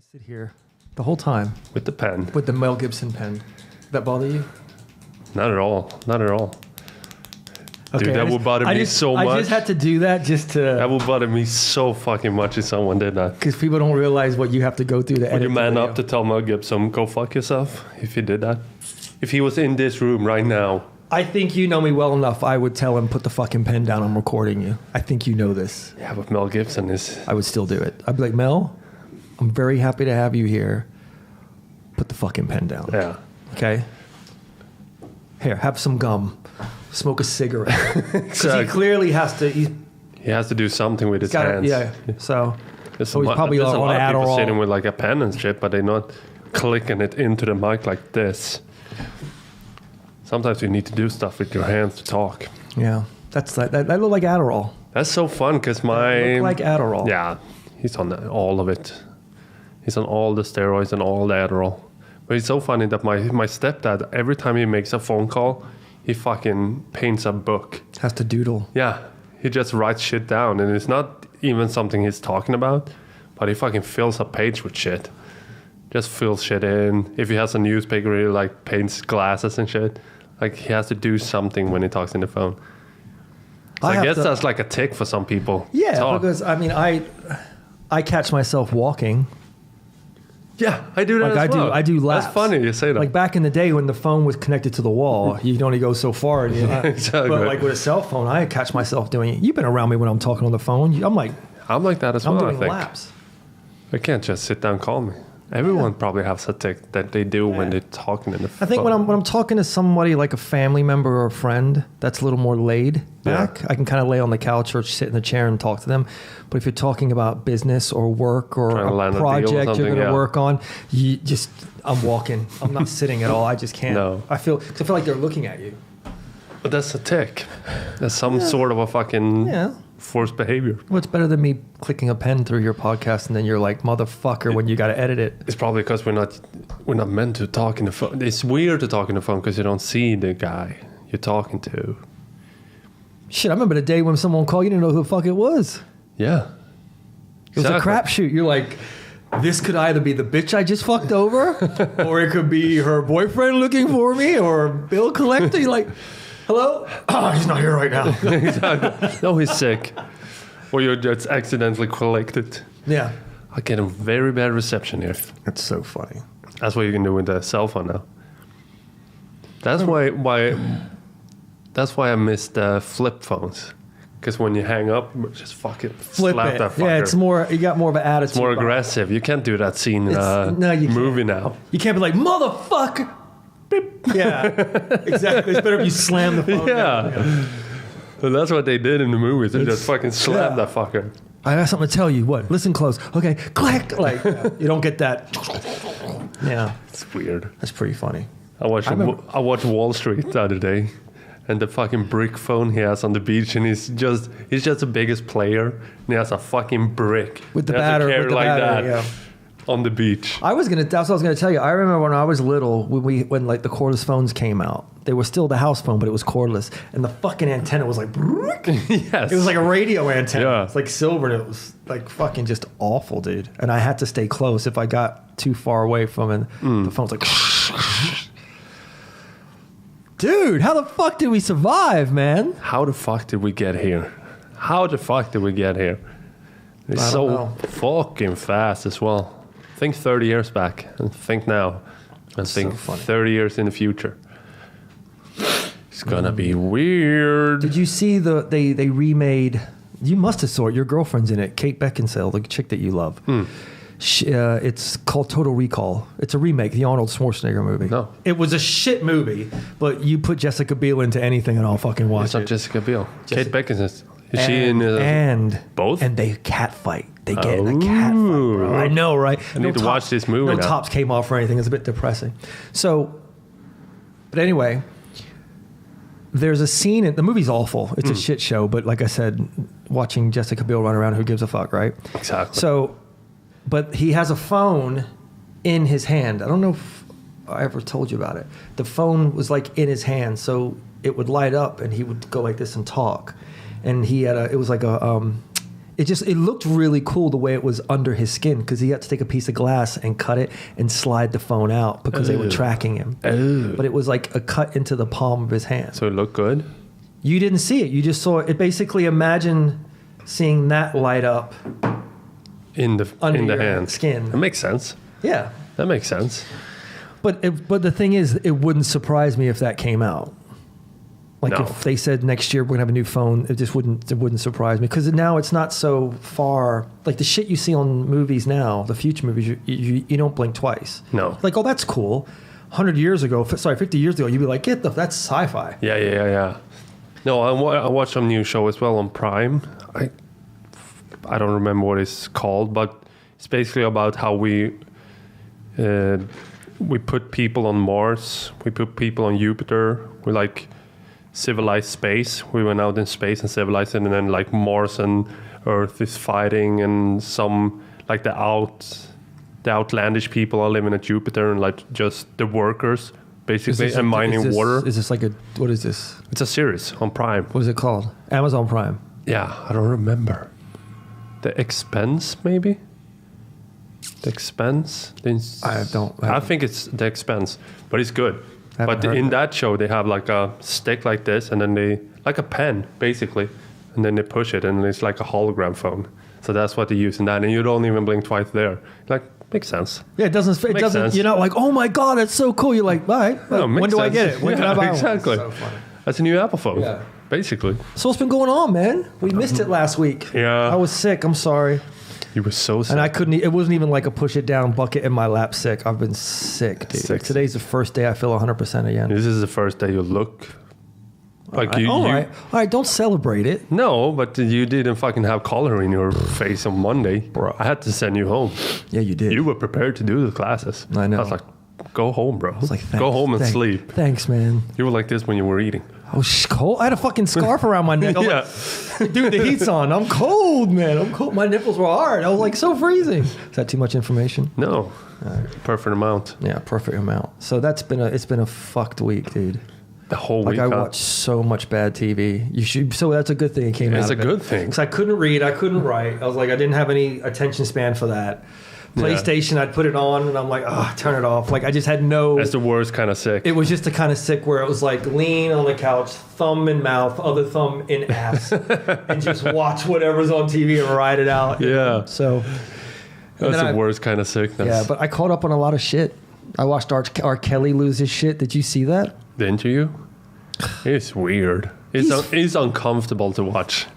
to sit here the whole time with the pen. with the Mel Gibson pen. That bother you? Not at all. Not at all. Okay, Dude, that would bother me so much. I just had to do that just to... That would bother me so fucking much if someone did that. Because people don't realize what you have to go through to edit. Would you man the up to tell Mel Gibson, go fuck yourself, if you did that? If he was in this room right now. I think you know me well enough. I would tell him, put the fucking pen down. I'm recording you. I think you know this. Yeah, but Mel Gibson is... I would still do it. I'd be like, Mel, I'm very happy to have you here. Put the fucking pen down. Yeah. Okay? Here, have some gum. Smoke a cigarette. Because he clearly has to... He has to do something with his hands. Yeah. So There's he's probably there's on a lot of people Adderall. sitting with like a pen and shit, but they're not clicking it into the mic like this. Sometimes you need to do stuff with your hands to talk. Yeah. That look like Adderall. That's so fun because Look like Adderall. Yeah, he's on all of it. He's on all the steroids and all the Adderall. But it's so funny that my stepdad, every time he makes a phone call, he fucking paints a book. Has to doodle. Yeah, he just writes shit down, and it's not even something he's talking about, but he fucking fills a page with shit. Just fills shit in. If he has a newspaper, he like paints glasses and shit. Like he has to do something when he talks in the phone. So I guess that's like a tick for some people. Yeah, because I mean, I catch myself walking. Yeah, I do that Like as well. I do laps. That's funny you say that. Like back in the day when the phone was connected to the wall, you can only go so far. And Exactly. But like with a cell phone, I catch myself doing it. You've been around me when I'm talking on the phone. I'm like that as I'm well, I doing think. laps. I can't just sit down and call me. Everyone probably has a tick that they do when they're talking in the phone. I think when I'm talking to somebody like a family member or a friend that's a little more laid back, I can kind of lay on the couch or sit in the chair and talk to them. But if you're talking about business or work or a project you're going to work on, I'm walking. I'm not sitting at all. I just can't. No. I feel like they're looking at you. But that's a tick. That's some sort of a fucking forced behavior. What's better than me clicking a pen through your podcast and then you're like, motherfucker, when you got to edit it? It's probably because we're not meant to talk in the phone. It's weird to talk in the phone because you don't see the guy you're talking to. Shit, I remember the day when someone called, you didn't know who the fuck it was. Yeah. It was a crapshoot. You're like, this could either be the bitch I just fucked over, or it could be her boyfriend looking for me, or a bill collector. You're like, hello? Oh, he's not here right now. Exactly. No, he's sick. Or you're just accidentally collected. Yeah. I get a very bad reception here. That's so funny. That's what you can do with the cell phone now. That's why I miss the flip phones. Because when you hang up, just fucking Flip slap it. that fucker. Yeah, it's more, you got more of an attitude. It's more aggressive. You can't do that scene in a movie now. You can't be like, motherfucker. Beep. Yeah, exactly. It's better if you slam the phone down. Yeah. And that's what they did in the movies. They just fucking slapped that fucker. I got something to tell you. What? Listen close. Okay, click. Like, you don't get that. Yeah. It's weird. That's pretty funny. I watched Wall Street the other day. And the fucking brick phone he has on the beach, and he's just the biggest player, and he has a fucking brick with the battery, yeah. On the beach. That's what I was gonna tell you. I remember when I was little, when like the cordless phones came out, they were still the house phone, but it was cordless, and the fucking antenna was like, yes, it was like a radio antenna. Yeah. It's like silver, and it was like fucking just awful, dude. And I had to stay close. If I got too far away from it, the phone's like. Dude, how the fuck did we survive, man? How the fuck did we get here? It's so fucking fast as well. Think 30 years back and think now. And think 30 years in the future. It's gonna be weird. Did you see they remade, you must have saw it, your girlfriend's in it, Kate Beckinsale, the chick that you love. It's called Total Recall. It's a remake, the Arnold Schwarzenegger movie. No. It was a shit movie, but you put Jessica Biel into anything and I'll fucking watch it. It's not Jessica Biel. Kate Beckinsale. Is she in both? And they cat fight. They get in a cat fight, bro. I know, right? I need to watch this movie now. No tops came off or anything. It's a bit depressing. So, but anyway, there's a scene, the movie's awful. It's a shit show, but like I said, watching Jessica Biel run around, who gives a fuck, right? Exactly. So, but he has a phone in his hand. I don't know if I ever told you about it. The phone was like in his hand, so it would light up and he would go like this and talk. And he had it was it looked really cool the way it was under his skin, because he had to take a piece of glass and cut it and slide the phone out because they were tracking him. But it was like a cut into the palm of his hand. So it looked good? You didn't see it. You just saw it. Basically, imagine seeing that light up in the hand. Skin. That makes sense. Yeah. That makes sense. But the thing is, it wouldn't surprise me if that came out. Like if they said next year we're gonna have a new phone, it wouldn't surprise me, because now it's not so far. Like the shit you see on movies now, the future movies, you don't blink twice. No. Like, oh, that's cool. 50 years ago, you'd be like, that's sci-fi. Yeah. No, I watched some new show as well on Prime. I don't remember what it's called, but it's basically about how we put people on Mars, we put people on Jupiter, we like civilized space. We went out in space and civilized it, and then like Mars and Earth is fighting, and some like the outlandish people are living at Jupiter, and like just the workers basically and mining water. Is this like what is this? It's a series on Prime. What is it called? Amazon Prime. Yeah, I don't remember. The Expense, maybe? The Expense? I think it's The Expense, but it's good. But in that show, they have like a stick like this, and then like a pen, basically, and then they push it, and it's like a hologram phone. So that's what they use in that, and you don't even blink twice there. Like, makes sense. Yeah, it doesn't. Sense. You're not like, oh my god, that's so cool. You're like, all right, when do I get it? When can I buy one? Exactly. That's so funny. That's a new Apple phone. Yeah. Basically. So what's been going on, man? We missed it last week. Yeah. I was sick. I'm sorry. You were so sick. And I couldn't. It wasn't even like a push it down bucket in my lap sick. I've been sick, dude. Sick. Today's the first day I feel 100% again. This is the first day you look like all right. Don't celebrate it. No, but you didn't fucking have color in your face on Monday. Bro. I had to send you home. Yeah, you did. You were prepared to do the classes. I know. I was like, go home, bro. I was like, go home and sleep. Thanks, man. You were like this when you were eating. I was cold. I had a fucking scarf around my neck. Yeah. Like, dude, the heat's on. I'm cold, man. I'm cold. My nipples were hard. I was like so freezing. Is that too much information? No. Right. Perfect amount. Yeah, perfect amount. So it's been a fucked week, dude. The whole week. I watched so much bad TV. So that's a good thing it came out. It's a good thing. Because I couldn't read, I couldn't write. I was like, I didn't have any attention span for that. PlayStation, I'd put it on and I'm like, turn it off. Like I just had no. That's the worst kind of sick. It was just the kind of sick where it was like lean on the couch, thumb in mouth, other thumb in ass, and just watch whatever's on TV and ride it out. Yeah. So. That's the worst kind of sickness. Yeah, but I caught up on a lot of shit. I watched R. Kelly lose his shit. Did you see that? Didn't you? It's weird. It's uncomfortable to watch.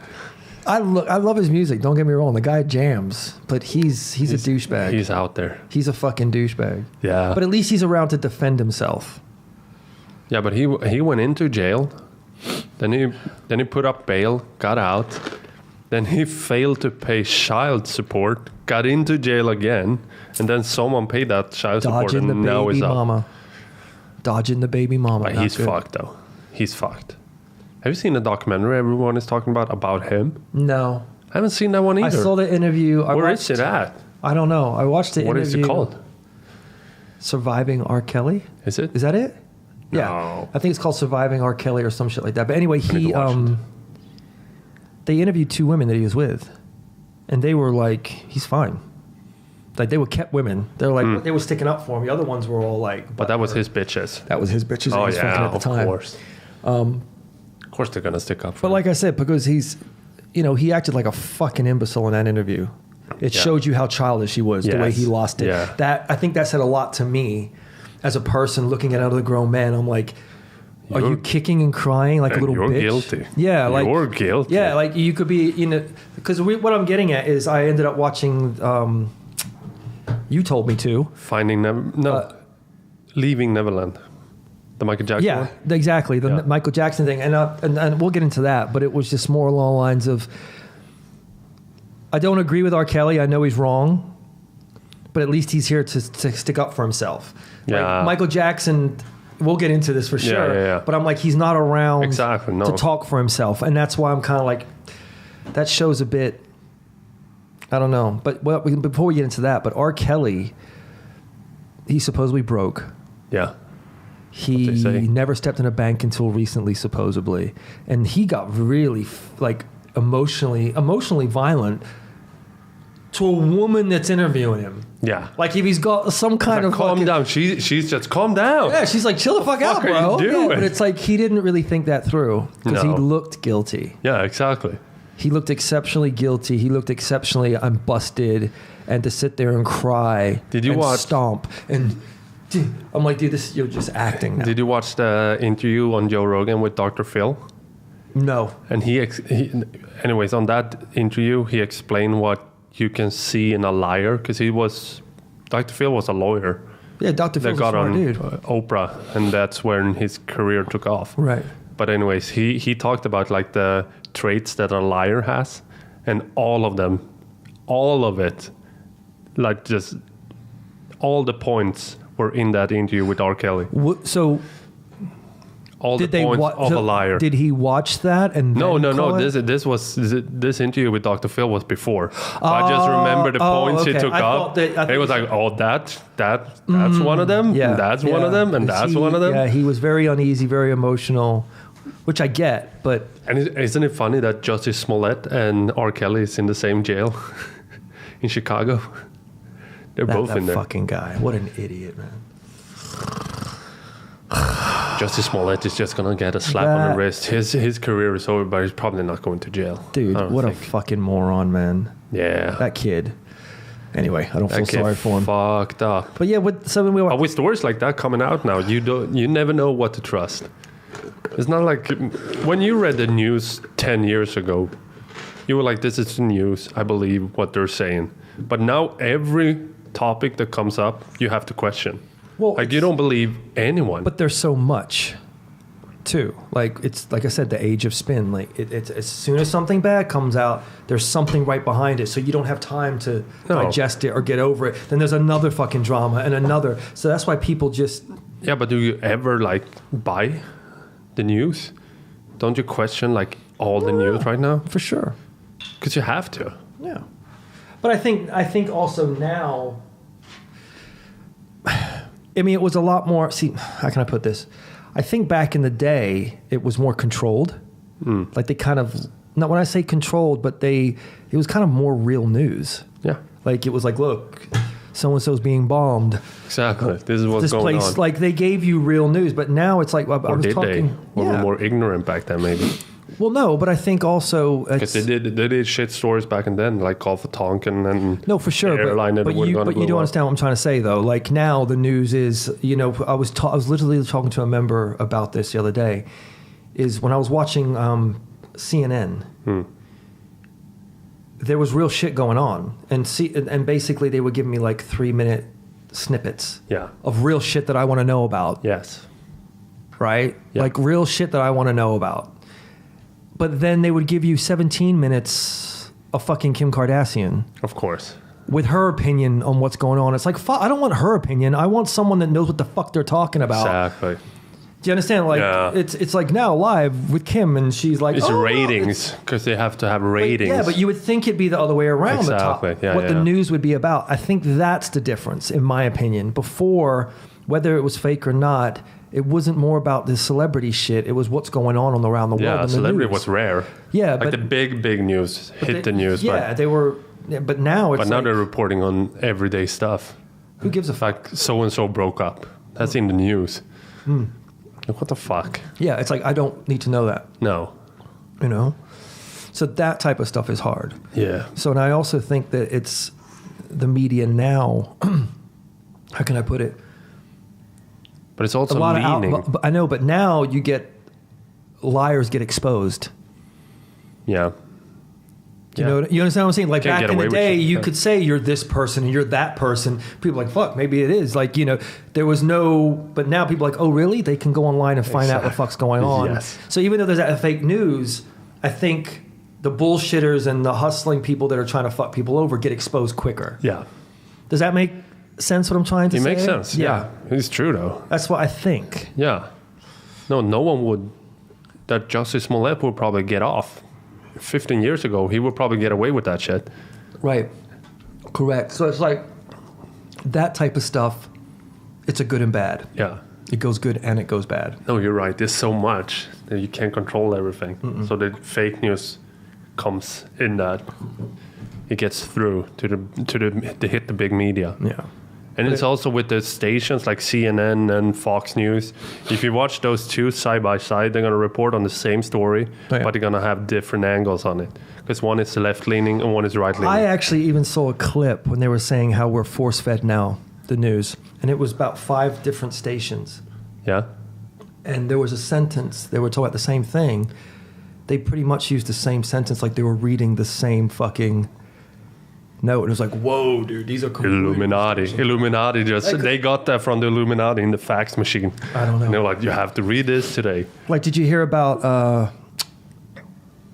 I love his music. Don't get me wrong. The guy jams, but he's a douchebag. He's out there. He's a fucking douchebag. Yeah. But at least he's around to defend himself. Yeah, but he went into jail. Then he put up bail, got out. Then he failed to pay child support, got into jail again, and then someone paid that child support, and now he's up. Dodging the baby mama. But he's fucked though. He's fucked. Have you seen the documentary everyone is talking about him? No. I haven't seen that one either. I saw the interview. Where is it at? I don't know. I watched the interview. What is it called? Surviving R. Kelly? Is it? Is that it? No. Yeah. I think it's called Surviving R. Kelly or some shit like that. But anyway, they interviewed 2 women that he was with. And they were like, he's fine. Like they were kept women. They were like, they were sticking up for him. The other ones were all like. But that was his bitches. That was his bitches. Oh, he was yeah, at the time. Of course. Of course they're going to stick up for him. But like I said, because he acted like a fucking imbecile in that interview. It showed you how childish he was, the way he lost it. Yeah. I think that said a lot to me as a person looking at other grown men. I'm like, are you kicking and crying like a little bitch? You're guilty. Yeah. Like, you're guilty. Yeah, like you could be, because what I'm getting at is I ended up watching, you told me to. Leaving Neverland. The Michael Jackson one? Exactly. The Michael Jackson thing. And we'll get into that, but it was just more along the lines of, I don't agree with R. Kelly. I know he's wrong, but at least he's here to stick up for himself. Yeah. Like Michael Jackson, we'll get into this for sure, yeah. but I'm like, he's not around to talk for himself. And that's why I'm kind of like, that shows a bit, I don't know. But before we get into that, but R. Kelly, he's supposedly broke. Yeah. He never stepped in a bank until recently, supposedly. And he got really, like, emotionally violent to a woman that's interviewing him. Yeah. Like if he's got some kind of calm down. She's just calm down. Yeah, she's like, chill the fuck out, bro. What are you doing? Yeah, but it's like he didn't really think that through because he looked guilty. Yeah, exactly. He looked exceptionally guilty. He looked exceptionally, I'm busted, and to sit there and cry. Did you and watch? Stomp and. I'm like, dude, you're just acting now. Did you watch the interview on Joe Rogan with Dr. Phil? No. And anyways, on that interview, he explained what you can see in a liar because Dr. Phil was a lawyer. Yeah, Dr. Phil's a smart dude. Oprah, and that's when his career took off. Right. But anyways, he talked about like the traits that a liar has, and all of it, like just all the points were in that interview with R. Kelly. So all the points of a liar. Did he watch that? And no. This interview with Dr. Phil was before. I just remember the points he took up. It was like, that's one of them. Yeah, that's one of them, and that's one of them. Yeah, he was very uneasy, very emotional, which I get. But isn't it funny that Justice Smollett and R. Kelly is in the same jail in Chicago? They're both in there. That fucking guy. What an idiot, man. Justice Smollett is just gonna get a slap on the wrist. His career is over, but he's probably not going to jail. Dude, what a fucking moron, man. Yeah. That kid. Anyway, I don't feel sorry for him. Fucked up. But yeah, with stories like that coming out now, you never know what to trust. It's not like when you read the news 10 years ago, you were like, this is the news. I believe what they're saying. But now every topic that comes up, you have to question. Well, like you don't believe anyone. But there's so much, too. Like it's like I said, the age of spin. Like it's as soon as something bad comes out, there's something right behind it. So you don't have time to digest it or get over it. Then there's another fucking drama and another. So that's why people just. Yeah, but do you ever like buy the news? Don't you question like all the news right now? For sure. Because you have to. Yeah. But I think also now. I mean, it was a lot more. See, how can I put this? I think back in the day, it was more controlled. Like they kind of, not when I say controlled, but it was kind of more real news. Yeah. Like it was like, look, so-and-so's being bombed. Exactly. This is what's going on. Like they gave you real news, but now it's like, I was talking. Or were more ignorant back then, maybe. Well, no, but I think also because they did shit stories back and then, like Call for Tonkin and no, for sure. But you do understand what I'm trying to say, though. Like now, the news is, I was literally talking to a member about this the other day. Is when I was watching CNN, there was real shit going on, and basically they would give me like 3-minute snippets, of real shit that I want to know about. Yes. Right. Yep. Like real shit that I want to know about. But then they would give you 17 minutes of fucking Kim Kardashian. Of course. With her opinion on what's going on. It's like, I don't want her opinion. I want someone that knows what the fuck they're talking about. Exactly. Do you understand? Like, it's like now live with Kim, and she's like, it's ratings, because they have to have ratings. Yeah, but you would think it'd be the other way around. Exactly. The news would be about. I think that's the difference, in my opinion. Before, whether it was fake or not, it wasn't more about the celebrity shit. It was what's going on around the world. Yeah, celebrity was rare. Yeah, like the big news hit the news. Yeah, they were. Yeah, but now it's. But now they're reporting on everyday stuff. Who gives a fuck? Like so and so broke up. That's in the news. Like, what the fuck? Yeah, it's like I don't need to know that. No. So that type of stuff is hard. Yeah. So and I also think that it's the media now. How can I put it? But it's also leaning. I know, but now you get liars get exposed. Yeah. You understand what I'm saying? Like back in the day, you could say you're this person and you're that person. People are like, fuck, maybe it is. Like, there was no, but now people are like, oh, really? They can go online and find out what the fuck's going on. Yes. So even though there's that fake news, I think the bullshitters and the hustling people that are trying to fuck people over get exposed quicker. Yeah. Does that make sense what I'm trying to say? It makes sense. Yeah. It's true, though. That's what I think. Yeah. No one would. That Justice Smollett would probably get off. 15 years ago, he would probably get away with that shit. Right. Correct. So it's like that type of stuff, it's a good and bad. Yeah. It goes good and it goes bad. No, you're right. There's so much that you can't control everything. So the fake news comes in that. it gets through to hit the big media. Yeah. And it's also with the stations like CNN and Fox News. If you watch those two side by side, they're going to report on the same story, but they're going to have different angles on it. Because one is left-leaning and one is right-leaning. I actually even saw a clip when they were saying how we're force-fed now, the news. And it was about 5 different stations. Yeah. And there was a sentence, they were talking about the same thing. They pretty much used the same sentence, like they were reading the same fucking note. And it was like, whoa, dude, these are Illuminati they got that from the Illuminati in the fax machine. I don't know. And they're like, you have to read this today. Like, did you hear about,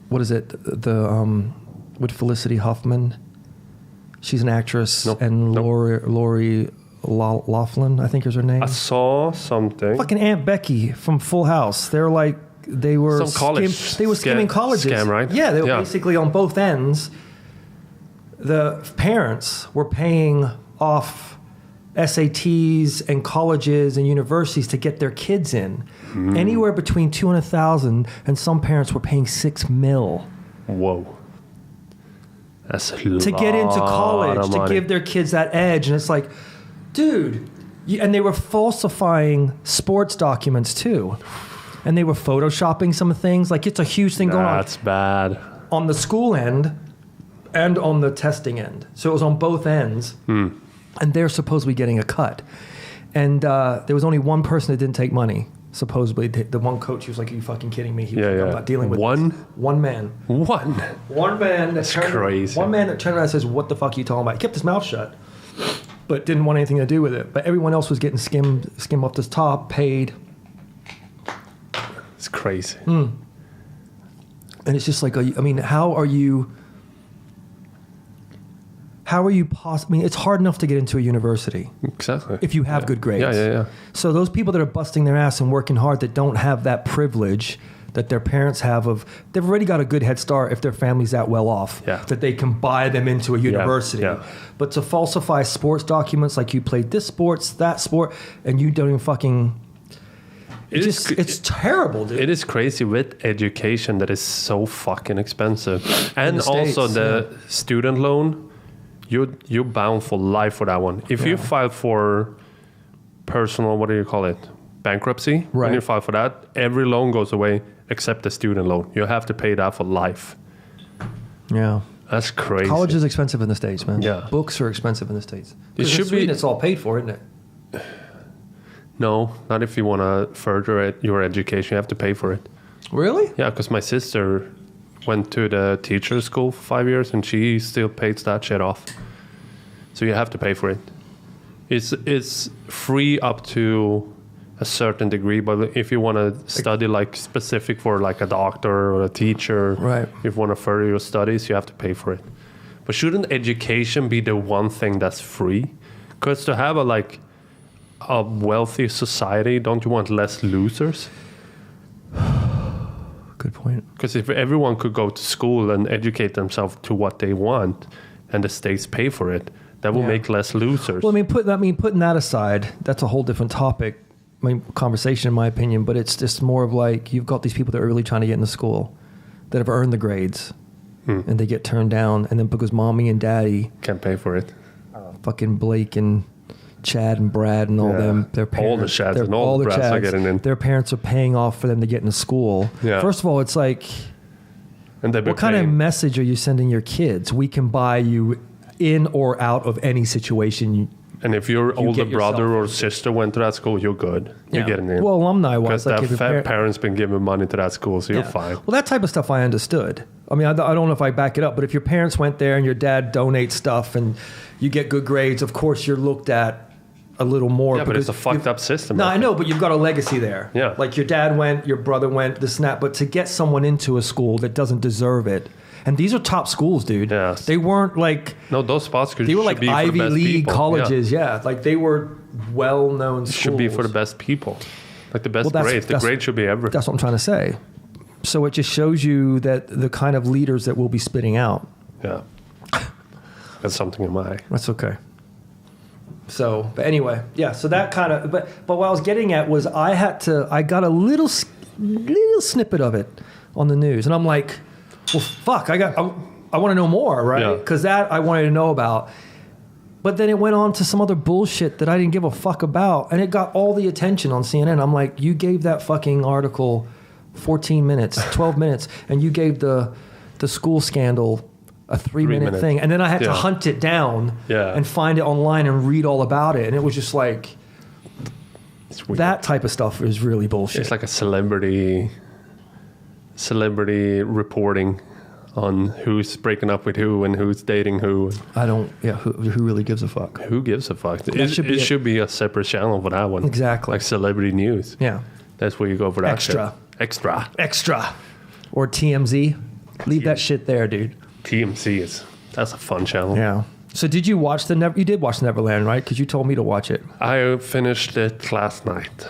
what is it, with Felicity Huffman? She's an actress, and Lori Loughlin, I think is her name. I saw something. Fucking Aunt Becky from Full House. They were skimming colleges. Scam, right? Yeah, they were basically on both ends. The parents were paying off SATs and colleges and universities to get their kids in. Anywhere between $200,000 and some parents were paying $6 million. Whoa. That's a lot to get into college, to give their kids that edge. And it's like, dude, and they were falsifying sports documents too. And they were photoshopping some things. Like, it's a huge thing going on. That's bad. On the school end and on the testing end. So it was on both ends. And they're supposedly getting a cut. And there was only one person that didn't take money. Supposedly, the one coach, he was like, are you fucking kidding me? He was like, I'm not dealing with one? This. One man. One man. That's crazy. One man that turned around and says, what the fuck are you talking about? He kept his mouth shut, but didn't want anything to do with it. But everyone else was getting skimmed off the top, paid. It's crazy. And it's just like, how are you it's hard enough to get into a university. Exactly. If you have good grades. Yeah. So those people that are busting their ass and working hard that don't have that privilege that their parents have they've already got a good head start if their family's that well off, that they can buy them into a university. But to falsify sports documents like you played this sports, that sport, and you don't even fucking... It's terrible, dude. It is crazy with education that is so fucking expensive. And also the student loan, you're bound for life for that one. If you file for personal, what do you call it? Bankruptcy. Right. When you file for that, every loan goes away except the student loan. You have to pay that for life. Yeah. That's crazy. College is expensive in the States, man. Yeah. Books are expensive in the States. It should be. It's all paid for, isn't it? No, not if you want to further your education. You have to pay for it. Really? Yeah, because my sister went to the teacher school for 5 years and she still pays that shit off. So you have to pay for it. It's free up to a certain degree, but if you want to study like specific for like a doctor or a teacher, right? If you want to further your studies, you have to pay for it. But shouldn't education be the one thing that's free? Because to have a wealthy society, don't you want less losers? Good point. Because if everyone could go to school and educate themselves to what they want, and the states pay for it, that will make less losers. Well, putting that aside, that's a whole different topic. Conversation, in my opinion. But it's just more of like you've got these people that are really trying to get into school, that have earned the grades, and they get turned down, and then because mommy and daddy can't pay for it, fucking Blake and Chad and Brad and all them, their parents, all the Chads and all the Brads are getting in. Their parents are paying off for them to get into school. Yeah. First of all, it's like, and what kind of message are you sending your kids? We can buy you in or out of any situation. And if your older brother or sister went to that school, you're good. You're getting in. Well, alumni-wise. Because that parents been giving money to that school, so you're fine. Well, that type of stuff I understood. I mean, I don't know if I back it up, but if your parents went there and your dad donates stuff and you get good grades, of course you're looked at a little more. Yeah, but it's a fucked up system. No, I know, but you've got a legacy there. Yeah. Like your dad went, your brother went, this and that. But to get someone into a school that doesn't deserve it, and these are top schools, dude. Yeah. They weren't like... No, those spots they were like Ivy League colleges, Like they were well-known schools. Should be for the best people. Like the best grades. The grade should be everything. That's what I'm trying to say. So it just shows you that the kind of leaders that we'll be spitting out. Yeah. That's something in my eye. That's okay. So, but anyway, so that kind of... But what I was getting at was I got a little snippet of it on the news. And I'm like... Well, fuck! I want to know more, right? Yeah. Because that I wanted to know about. But then it went on to some other bullshit that I didn't give a fuck about. And it got all the attention on CNN. I'm like, you gave that fucking article 14 minutes, 12 minutes, and you gave the school scandal a 3-minute thing. And then I had to hunt it down and find it online and read all about it. And it was just like, that type of stuff is really bullshit. It's like a celebrity reporting on who's breaking up with who and who's dating who. Who really gives a fuck? Who gives a fuck? It should be a separate channel for that one. Exactly. Like celebrity news. Yeah. That's where you go for that Extra. Extra. Or TMZ. Leave that shit there, dude. TMZ that's a fun channel. Yeah. So did you watch you did watch Neverland, right? Because you told me to watch it. I finished it last night.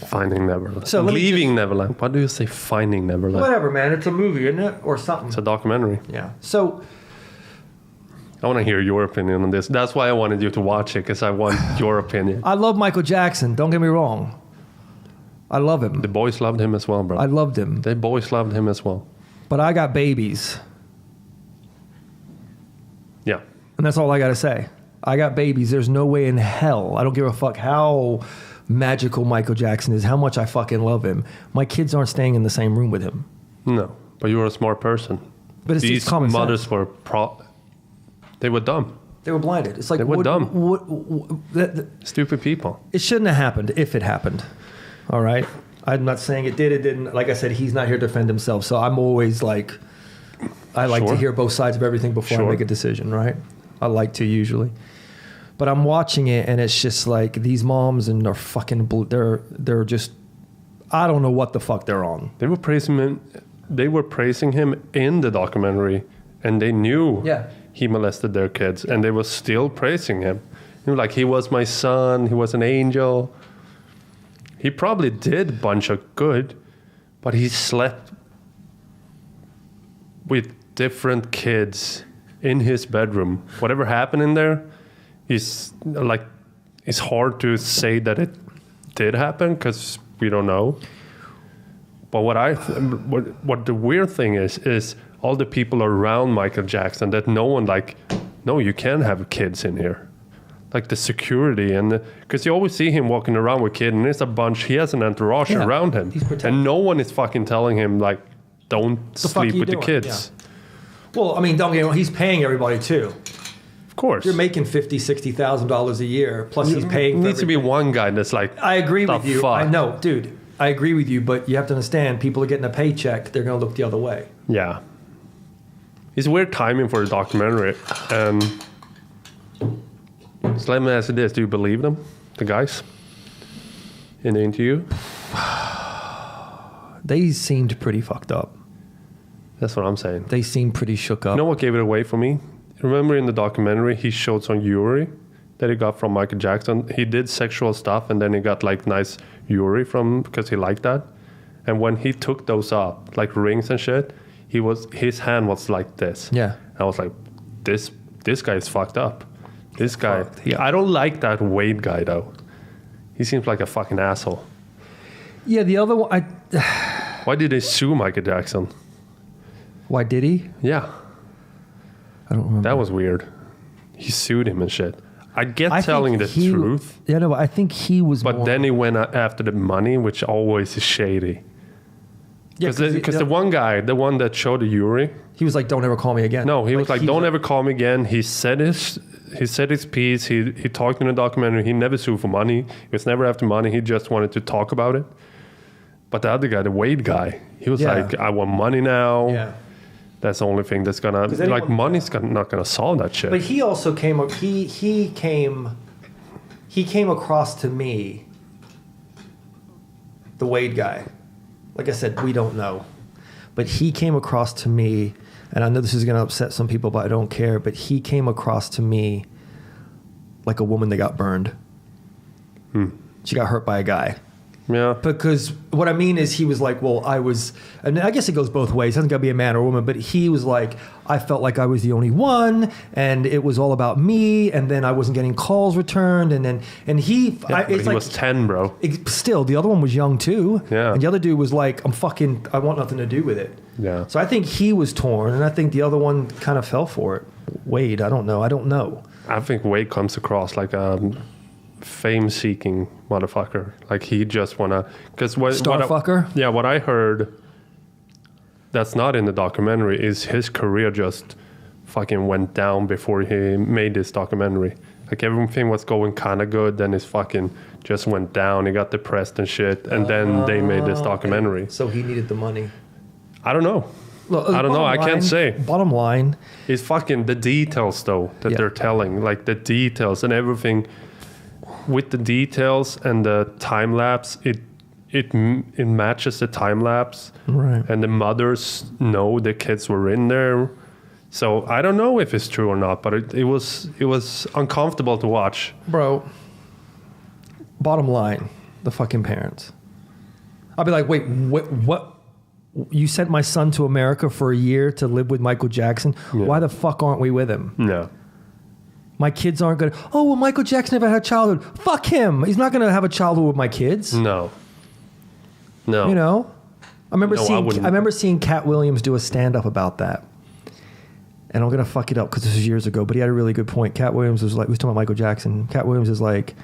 Finding Neverland. So Leaving Neverland. Why do you say Finding Neverland? Whatever, man. It's a movie, isn't it? Or something. It's a documentary. Yeah. So I want to hear your opinion on this. That's why I wanted you to watch it, because I want your opinion. I love Michael Jackson. Don't get me wrong. I love him. The boys loved him as well, bro. I loved him. The boys loved him as well. But I got babies. Yeah. And that's all I got to say. I got babies. There's no way in hell. I don't give a fuck how magical Michael Jackson is, how much I fucking love him. My kids aren't staying in the same room with him. No, but you're a smart person. But it's These common mothers sense. were they were dumb. They were blinded. It's like, they were dumb. Stupid people. It shouldn't have happened if it happened. All right? I'm not saying it did, it didn't. Like I said, he's not here to defend himself. So I'm always like, I like to hear both sides of everything before I make a decision, right? I like to usually. But I'm watching it, and it's just like these moms and they're fucking they're just, I don't know what the fuck they're on. They were praising him. They were praising him in the documentary, and they knew he molested their kids, and they were still praising him. You know, like, he was my son. He was an angel. He probably did a bunch of good, but he slept with different kids in his bedroom. Whatever happened in there. It's hard to say that it did happen because we don't know. But what the weird thing is all the people around Michael Jackson that no one no, you can't have kids in here. Like the security because you always see him walking around with kids, and there's a bunch. He has an entourage around him, and no one is fucking telling him don't sleep with the kids. Yeah. Well, I mean, don't get me wrong. He's paying everybody too. Of course. You're making $50,000-$60,000 a year, plus he's paying for needs to be one guy that's like, I agree with you. Fuck? I know, dude. I agree with you, but you have to understand, people are getting a paycheck, they're going to look the other way. Yeah. It's weird timing for a documentary. So let me ask you this. Do you believe them, the guys, in the interview? They seemed pretty fucked up. That's what I'm saying. They seemed pretty shook up. You know what gave it away for me? Remember in the documentary, he showed some jewelry that he got from Michael Jackson. He did sexual stuff, and then he got nice jewelry because he liked that. And when he took those off, like rings and shit, his hand was like this. Yeah. I was like, this guy is fucked up. This guy. I don't like that Wade guy though. He seems like a fucking asshole. Yeah, the other one. Why did they sue Michael Jackson? Why did he? Yeah. I don't remember. That was weird. He sued him and shit. I get telling the truth. Yeah, no, I think he was. But then he went after the money, which always is shady. Yeah, because the one guy, the one that showed the jewelry, he was like, "Don't ever call me again." No, he was like, "Don't ever call me again." He said his piece. He talked in the documentary. He never sued for money. He was never after money. He just wanted to talk about it. But the other guy, the Wade guy, he was like, "I want money now." Yeah. That's the only thing that's gonna money's not gonna solve that shit. But he also came across to me, the Wade guy. Like I said, we don't know, but he came across to me, and I know this is gonna upset some people, but I don't care. But he came across to me like a woman that got burned. She got hurt by a guy. Yeah. Because what I mean is he was like, well, and I guess it goes both ways. It doesn't got to be a man or a woman, but he was like, I felt like I was the only one and it was all about me. And then I wasn't getting calls returned. And he was 10, bro. Still, the other one was young too. Yeah. And the other dude was like, I want nothing to do with it. Yeah. So I think he was torn and I think the other one kind of fell for it. Wade, I don't know. I think Wade comes across like a fame-seeking motherfucker. Like he just wanna, because fucker. What I heard that's not in the documentary is his career just fucking went down before he made this documentary. Like everything was going kind of good, then his fucking just went down. He got depressed and shit, and then they made this documentary. So he needed the money. I don't know. I don't know. I can't say. Bottom line is fucking the details though that they're telling, like the details and everything. With the details and the time lapse, it matches the time lapse, right? And the mothers know the kids were in there, so I don't know if it's true or not. But it was uncomfortable to watch, bro. Bottom line, the fucking parents. I'll be like, wait, what? You sent my son to America for a year to live with Michael Jackson. Yeah. Why the fuck aren't we with him? No. My kids aren't going to, well, Michael Jackson never had a childhood. Fuck him. He's not going to have a childhood with my kids. No. You know? I remember seeing Cat Williams do a stand-up about that. And I'm going to fuck it up because this was years ago, but he had a really good point. Cat Williams was like, we was talking about Michael Jackson. Cat Williams is like,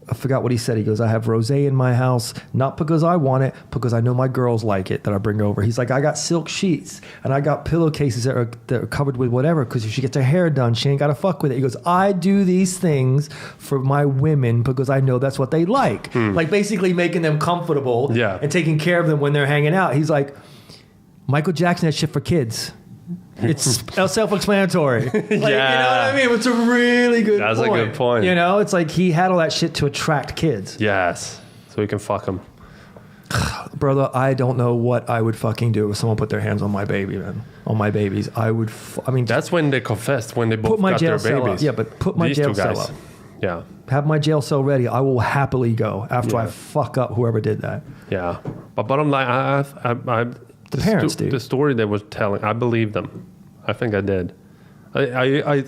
I forgot what he said. He goes, I have rosé in my house, not because I want it, because I know my girls like it that I bring over. He's like, I got silk sheets and I got pillowcases that are covered with whatever, because if she gets her hair done, she ain't got to fuck with it. He goes, I do these things for my women because I know that's what they like. Like basically making them comfortable and taking care of them when they're hanging out. He's like, Michael Jackson had shit for kids. It's self-explanatory. Like, you know what I mean? It's a really good point. That's a good point. You know, it's like he had all that shit to attract kids. Yes. So he can fuck them. Brother, I don't know what I would fucking do if someone put their hands on my baby, man. On my babies. That's when they confessed, when they both got their babies. Yeah, but put my jail cell up. Yeah. Have my jail cell ready. I will happily go after I fuck up whoever did that. Yeah. But bottom line, the parents, dude. The story they were telling, I believe them. I think I did. I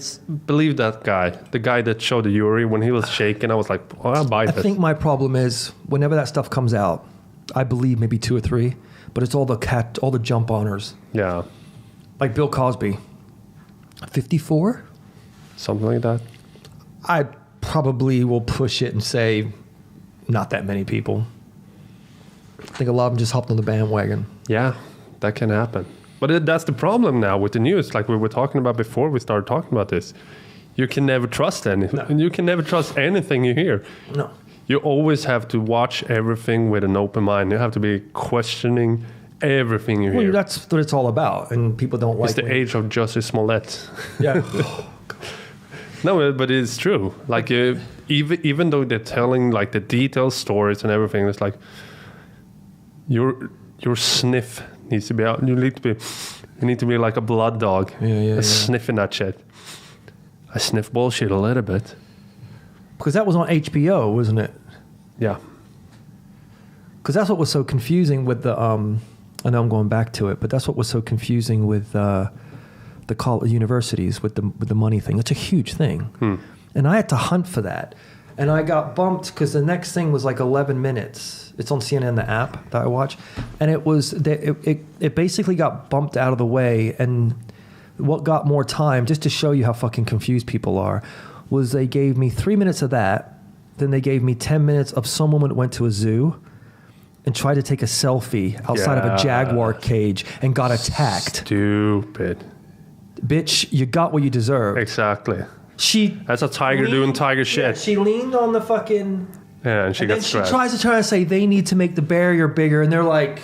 believe that guy. The guy that showed the jury when he was shaking, I was like, I'll buy this. I think my problem is whenever that stuff comes out, I believe maybe 2 or 3, but it's all the jump honors. Yeah. Like Bill Cosby. 54? Something like that. I probably will push it and say not that many people. I think a lot of them just hopped on the bandwagon. Yeah, that can happen. But that's the problem now with the news. Like we were talking about before we started talking about this. You can never trust anything. No. You can never trust anything you hear. No. You always have to watch everything with an open mind. You have to be questioning everything you hear. That's what it's all about. And people don't like it. It's the age of Jussie Smollett. Yeah. No, but it's true. Like even though they're telling like the detailed stories and everything, it's like your sniff needs to be out. You need to be like a blood dog. Sniffing that shit. I sniff bullshit a little bit. Because that was on HBO, wasn't it? Yeah. Because that's what was so confusing with the I know I'm going back to it, but that's what was so confusing with the college universities with the money thing. It's a huge thing. And I had to hunt for that. And I got bumped because the next thing was like 11 minutes. It's on CNN, the app that I watch. And it basically got bumped out of the way. And what got more time, just to show you how fucking confused people are, was they gave me 3 minutes of that. Then they gave me 10 minutes of some woman that went to a zoo and tried to take a selfie outside of a jaguar cage and got attacked. Stupid. Bitch, you got what you deserve. Exactly. That's a tiger doing tiger shit. Yeah, she leaned on the fucking... Yeah, and she got scratched. She tries to try to say they need to make the barrier bigger, and they're like,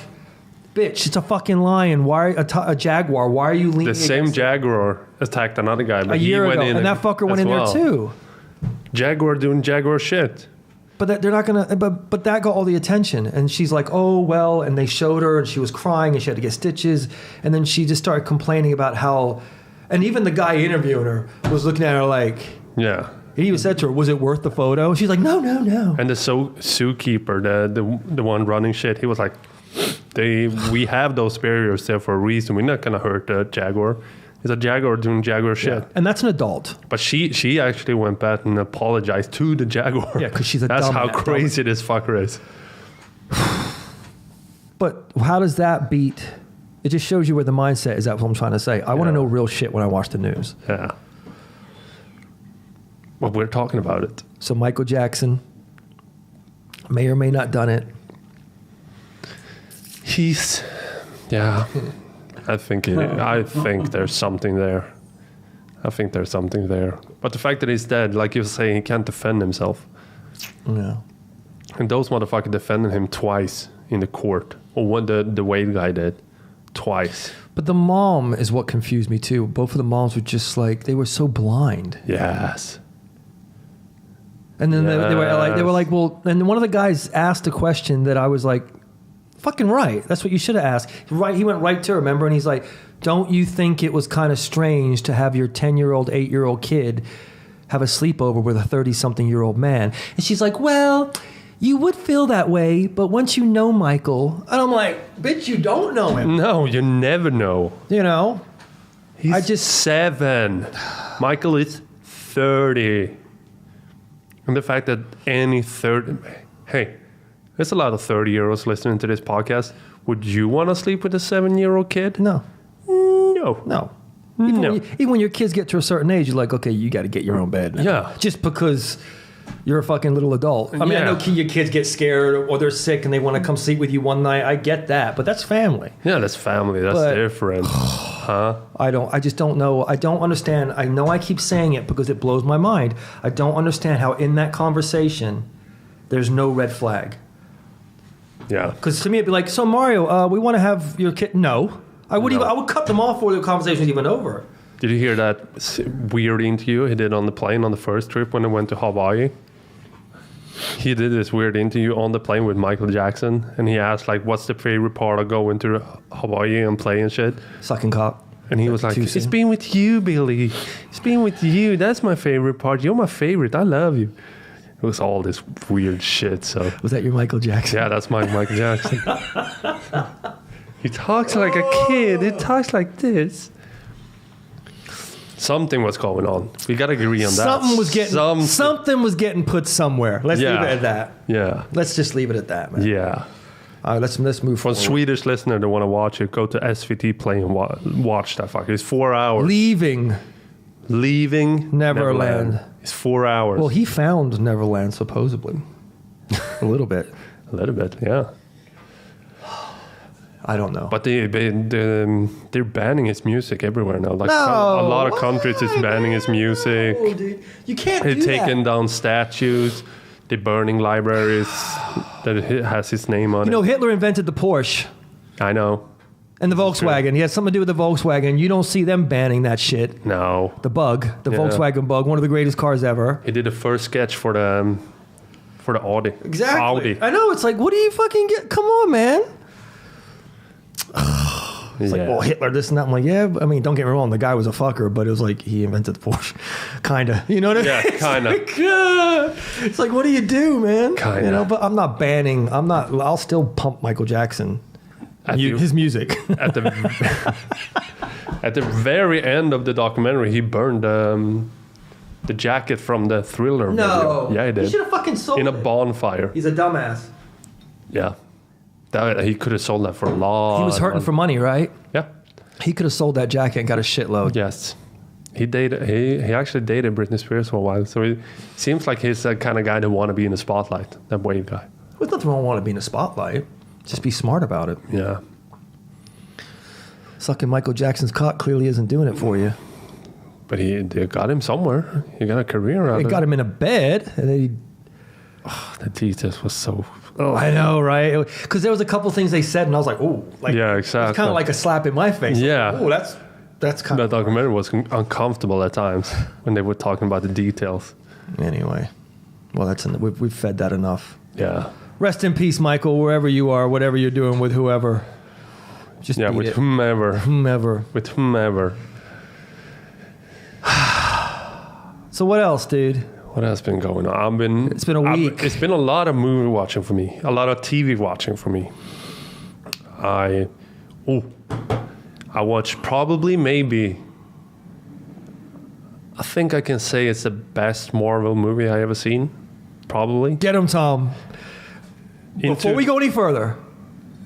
bitch, it's a fucking lion. Why a jaguar? Why are you leaning? The same jaguar attacked another guy. But a year ago, and that fucker went in there too. Jaguar doing jaguar shit. But they're not gonna. But that got all the attention, and she's like, oh well, and they showed her, and she was crying, and she had to get stitches, and then she just started complaining about how, and even the guy interviewing her was looking at her like, yeah, He even said to her, was it worth the photo? She's like, no. And the zookeeper, the one running shit, he was like, we have those barriers there for a reason. We're not going to hurt the jaguar. It's a jaguar doing jaguar shit. And that's an adult. But she actually went back and apologized to the jaguar. Yeah, because she's a That's dumb how crazy this fucker is. But how does that beat... It just shows you where the mindset is at, what I'm trying to say. I want to know real shit when I watch the news. Yeah. Well, we're talking about it. So Michael Jackson may or may not done it. Yeah. I think there's something there. But the fact that he's dead, like you were saying, he can't defend himself. Yeah. And those motherfuckers defended him twice in the court. Or what the Wade guy did. Twice. But the mom is what confused me too. Both of the moms were just like, they were so blind. Yes. And then they were like, well, and one of the guys asked a question that I was like, fucking right. That's what you should have asked. Right. He went right to her, remember? And he's like, don't you think it was kind of strange to have your 10-year-old, 8-year-old kid have a sleepover with a 30-something-year-old man? And she's like, well, you would feel that way, but once you know Michael, and I'm like, bitch, you don't know him. No, you never know. You know? He's 7. Michael is 30. And the fact that any 30... Hey, there's a lot of 30-year-olds listening to this podcast. Would you want to sleep with a 7-year-old kid? No. No. Even when your kids get to a certain age, you're like, okay, you got to get your own bed now. Yeah. Just because... You're a fucking little adult. I mean, I know your kids get scared or they're sick and they want to come sleep with you one night. I get that, but that's family. Yeah, that's family. That's different. Huh? I just don't know. I don't understand. I know I keep saying it because it blows my mind. I don't understand how in that conversation, there's no red flag. Yeah. Because to me, it'd be like, so Mario, we want to have your kid. No. I would cut them off before the conversation was even over. Did you hear that weird interview he did on the plane on the first trip when he went to Hawaii? He did this weird interview on the plane with Michael Jackson, and he asked, like, what's the favorite part of going to Hawaii and playing shit? Sucking cock. And he was like, it's being with you, Billy. It's being with you. That's my favorite part. You're my favorite. I love you. It was all this weird shit. So was that your Michael Jackson? Yeah, that's my Michael Jackson. He talks like a kid. He talks like this. Something was going on. We got to agree on that. Something was getting put somewhere. Let's leave it at that. Yeah. Let's just leave it at that, man. Yeah. Let's move forward. For a Swedish listener that want to watch it, go to SVT Play and watch that fucker. It's 4 hours. Leaving Neverland. It's 4 hours. Well, he found Neverland, supposedly. A little bit. A little bit, yeah. I don't know. But they're banning his music everywhere now. Like a lot of countries is banning his music. No, dude. You can't do that. They're taking down statues. They're burning libraries that has his name on it. You know, Hitler invented the Porsche. I know. And the Volkswagen. He had something to do with the Volkswagen. You don't see them banning that shit. No. The Bug. The Volkswagen Bug. One of the greatest cars ever. He did the first sketch for the Audi. Exactly. Audi. I know. It's like, what do you fucking get? Come on, man. It's like, well, Hitler, this and that. I'm like, yeah, I mean, don't get me wrong. The guy was a fucker, but it was like he invented the Porsche. Kind of. You know what I mean? Yeah, kind of. It's like, what do you do, man? Kind of. You know, but I'm not banning. I'll still pump Michael Jackson. His music. At the very end of the documentary, he burned the jacket from the Thriller video. Yeah, he did. He should have fucking sold it. In a bonfire. He's a dumbass. Yeah. He could have sold that for a lot. He was hurting for money, right? Yeah. He could have sold that jacket and got a shitload. Yes. He actually dated Britney Spears for a while. So it seems like he's the kind of guy that want to be in the spotlight. That Wade guy. There's nothing wrong with wanting to be in the spotlight. Just be smart about it. Yeah. Sucking Michael Jackson's cock clearly isn't doing it for you. But they got him somewhere. He got a career out of it. They got him in a bed. And the details was so... Oh, I know, right? Because there was a couple things they said, and I was like, "Oh, like yeah, exactly." It's kind of like a slap in my face. Yeah, like, oh, that's kind of. That documentary was uncomfortable at times when they were talking about the details. Anyway, well, we've fed that enough. Yeah. Rest in peace, Michael, wherever you are, whatever you're doing with whoever. Just with it. whomever. With whomever. So what else, dude? What has been going on? It's been a week. It's been a lot of movie watching for me. A lot of TV watching for me. I watched I think I can say it's the best Marvel movie I ever seen. Probably. Get him, Tom. Before we go any further,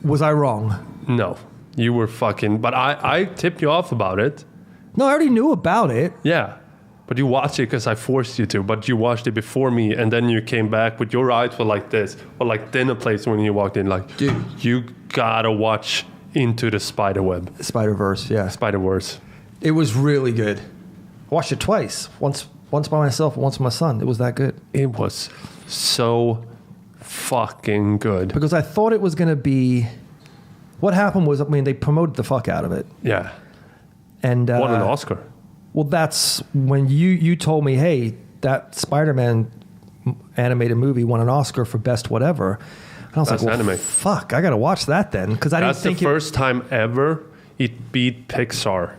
was I wrong? No. You were fucking... But I tipped you off about it. No, I already knew about it. Yeah. But you watched it because I forced you to. But you watched it before me, and then you came back with your eyes were like this. Or like dinner plates when you walked in. Like, dude, you gotta watch Into the Spiderweb. Spider-Verse, yeah. Spider-Verse. It was really good. I watched it twice. Once by myself and once with my son. It was that good. It was so fucking good. Because I thought it was going to be... What happened was, I mean, they promoted the fuck out of it. Yeah. And won an Oscar. Well, that's when you told me, hey, that Spider-Man animated movie won an Oscar for best whatever. And I was like, well, fuck, I got to watch that then. Because I didn't think that's the first time ever it beat Pixar.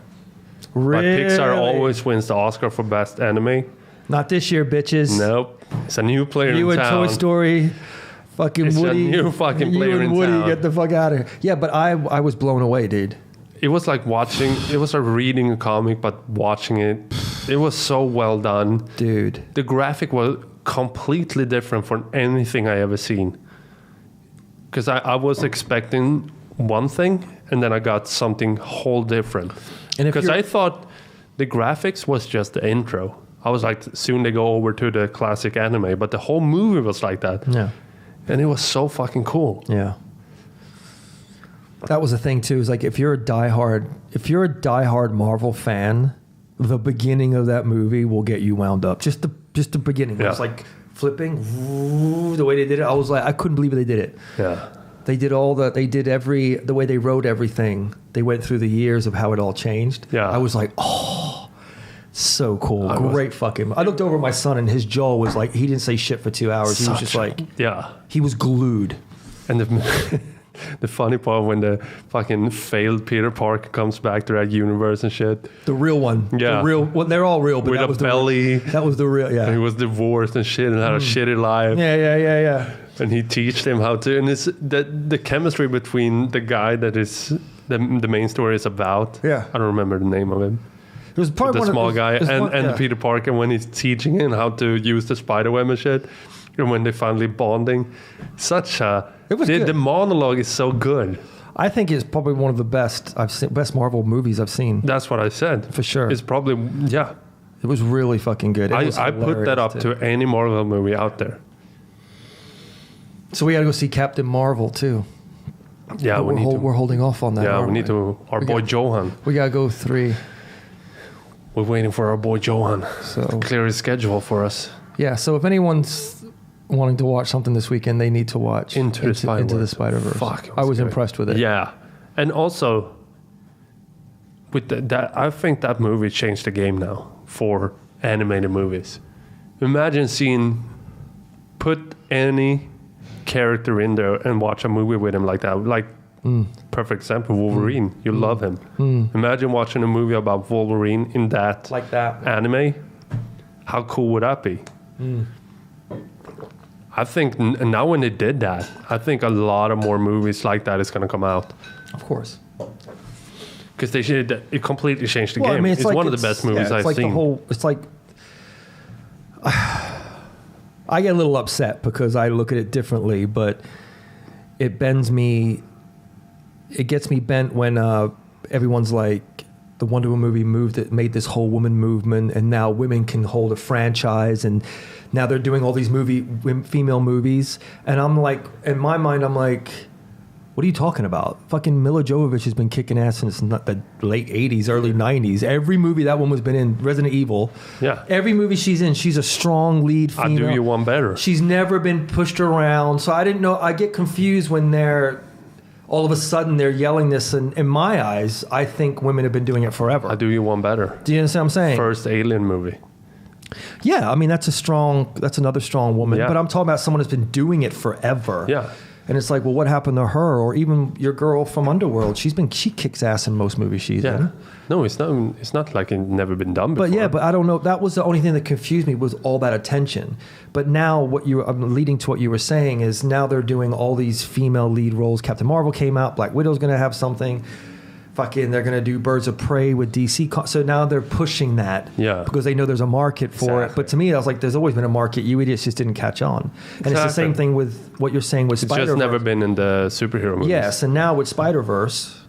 Really? But Pixar always wins the Oscar for best anime. Not this year, bitches. Nope. It's a new player in town. You and Toy Story, fucking it's Woody. It's a new fucking player in town. You and Woody, get the fuck out of here. Yeah, but I was blown away, dude. It was like watching... It was like reading a comic, but watching it. It was so well done. Dude. The graphic was completely different from anything I ever seen. Because I was expecting one thing, and then I got something whole different. Because I thought the graphics was just the intro. I was like, soon they go over to the classic anime, but the whole movie was like that. Yeah. And it was so fucking cool. Yeah. That was the thing too, is like if you're a diehard Marvel fan, the beginning of that movie will get you wound up. Just the beginning. Yeah. It was like flipping the way they did it. I was like, I couldn't believe they did it. Yeah. They did the way they wrote everything. They went through the years of how it all changed. Yeah. I was like, oh, so cool. Great fucking. I looked over at my son and his jaw was like, he didn't say shit for 2 hours. He was just like, yeah. He was glued. And the funny part when the fucking failed Peter Parker comes back to that universe and shit. The real one. Yeah. Well, they're all real, but with that was belly. That was the real, yeah. And he was divorced and shit and had a shitty life. Yeah. And he teached him how to, and it's the chemistry between the guy that is the main story is about. Yeah. I don't remember the name of him. It was probably the small guy and Peter Parker when he's teaching him how to use the spiderweb and shit. And when they finally bonding, it was good. The monologue is so good. I think it's probably one of the best Marvel movies I've seen. That's what I said. For sure. It's probably, yeah. It was really fucking good. I put that up to any Marvel movie out there. So we got to go see Captain Marvel too. Yeah, we're holding off on that. Yeah, we need to. Our boy Johan. We got to go 3. We're waiting for our boy Johan to clear his schedule for us. Yeah, so if anyone's wanting to watch something this weekend, they need to watch Into the Spider-Verse. Fuck, I was impressed with it. Yeah, and also with that, I think that movie changed the game now for animated movies. Imagine put any character in there and watch a movie with him like that. Like, perfect example, Wolverine. You love him. Imagine watching a movie about Wolverine in that anime. How cool would that be? I think now when they did that, I think a lot of more movies like that is going to come out. Of course. Because it completely changed the game. I mean, it's one of the best movies I've seen. It's like... I get a little upset because I look at it differently, but it gets me bent when everyone's like, the Wonder Woman movie made this whole woman movement, and now women can hold a franchise, and now they're doing all these female movies, and I'm like, in my mind, I'm like, what are you talking about? Fucking Mila Jovovich has been kicking ass since the late 80s, early 90s. Every movie that woman's been in, Resident Evil. Yeah. Every movie she's in, she's a strong lead female. I do you one better. She's never been pushed around. So I didn't know. I get confused when all of a sudden they're yelling this. And in my eyes, I think women have been doing it forever. I do you one better. Do you understand what I'm saying? First Alien movie. Yeah. I mean, that's another strong woman. Yeah. But I'm talking about someone who's been doing it forever. Yeah. And it's like, well, what happened to her? Or even your girl from Underworld, she kicks ass in most movies she's in. No, it's not like it's never been done before. But I don't know. That was the only thing that confused me, was all that attention. But now I'm leading to what you were saying is now they're doing all these female lead roles. Captain Marvel came out. Black Widow's going to have something. Fucking, they're going to do Birds of Prey with DC. So now they're pushing that because they know there's a market for it. But to me, I was like, there's always been a market. You idiots just didn't catch on. And it's the same thing with what you're saying with Spider-Verse. It's just never been in the superhero movies. Yes, and now with Spider-Verse,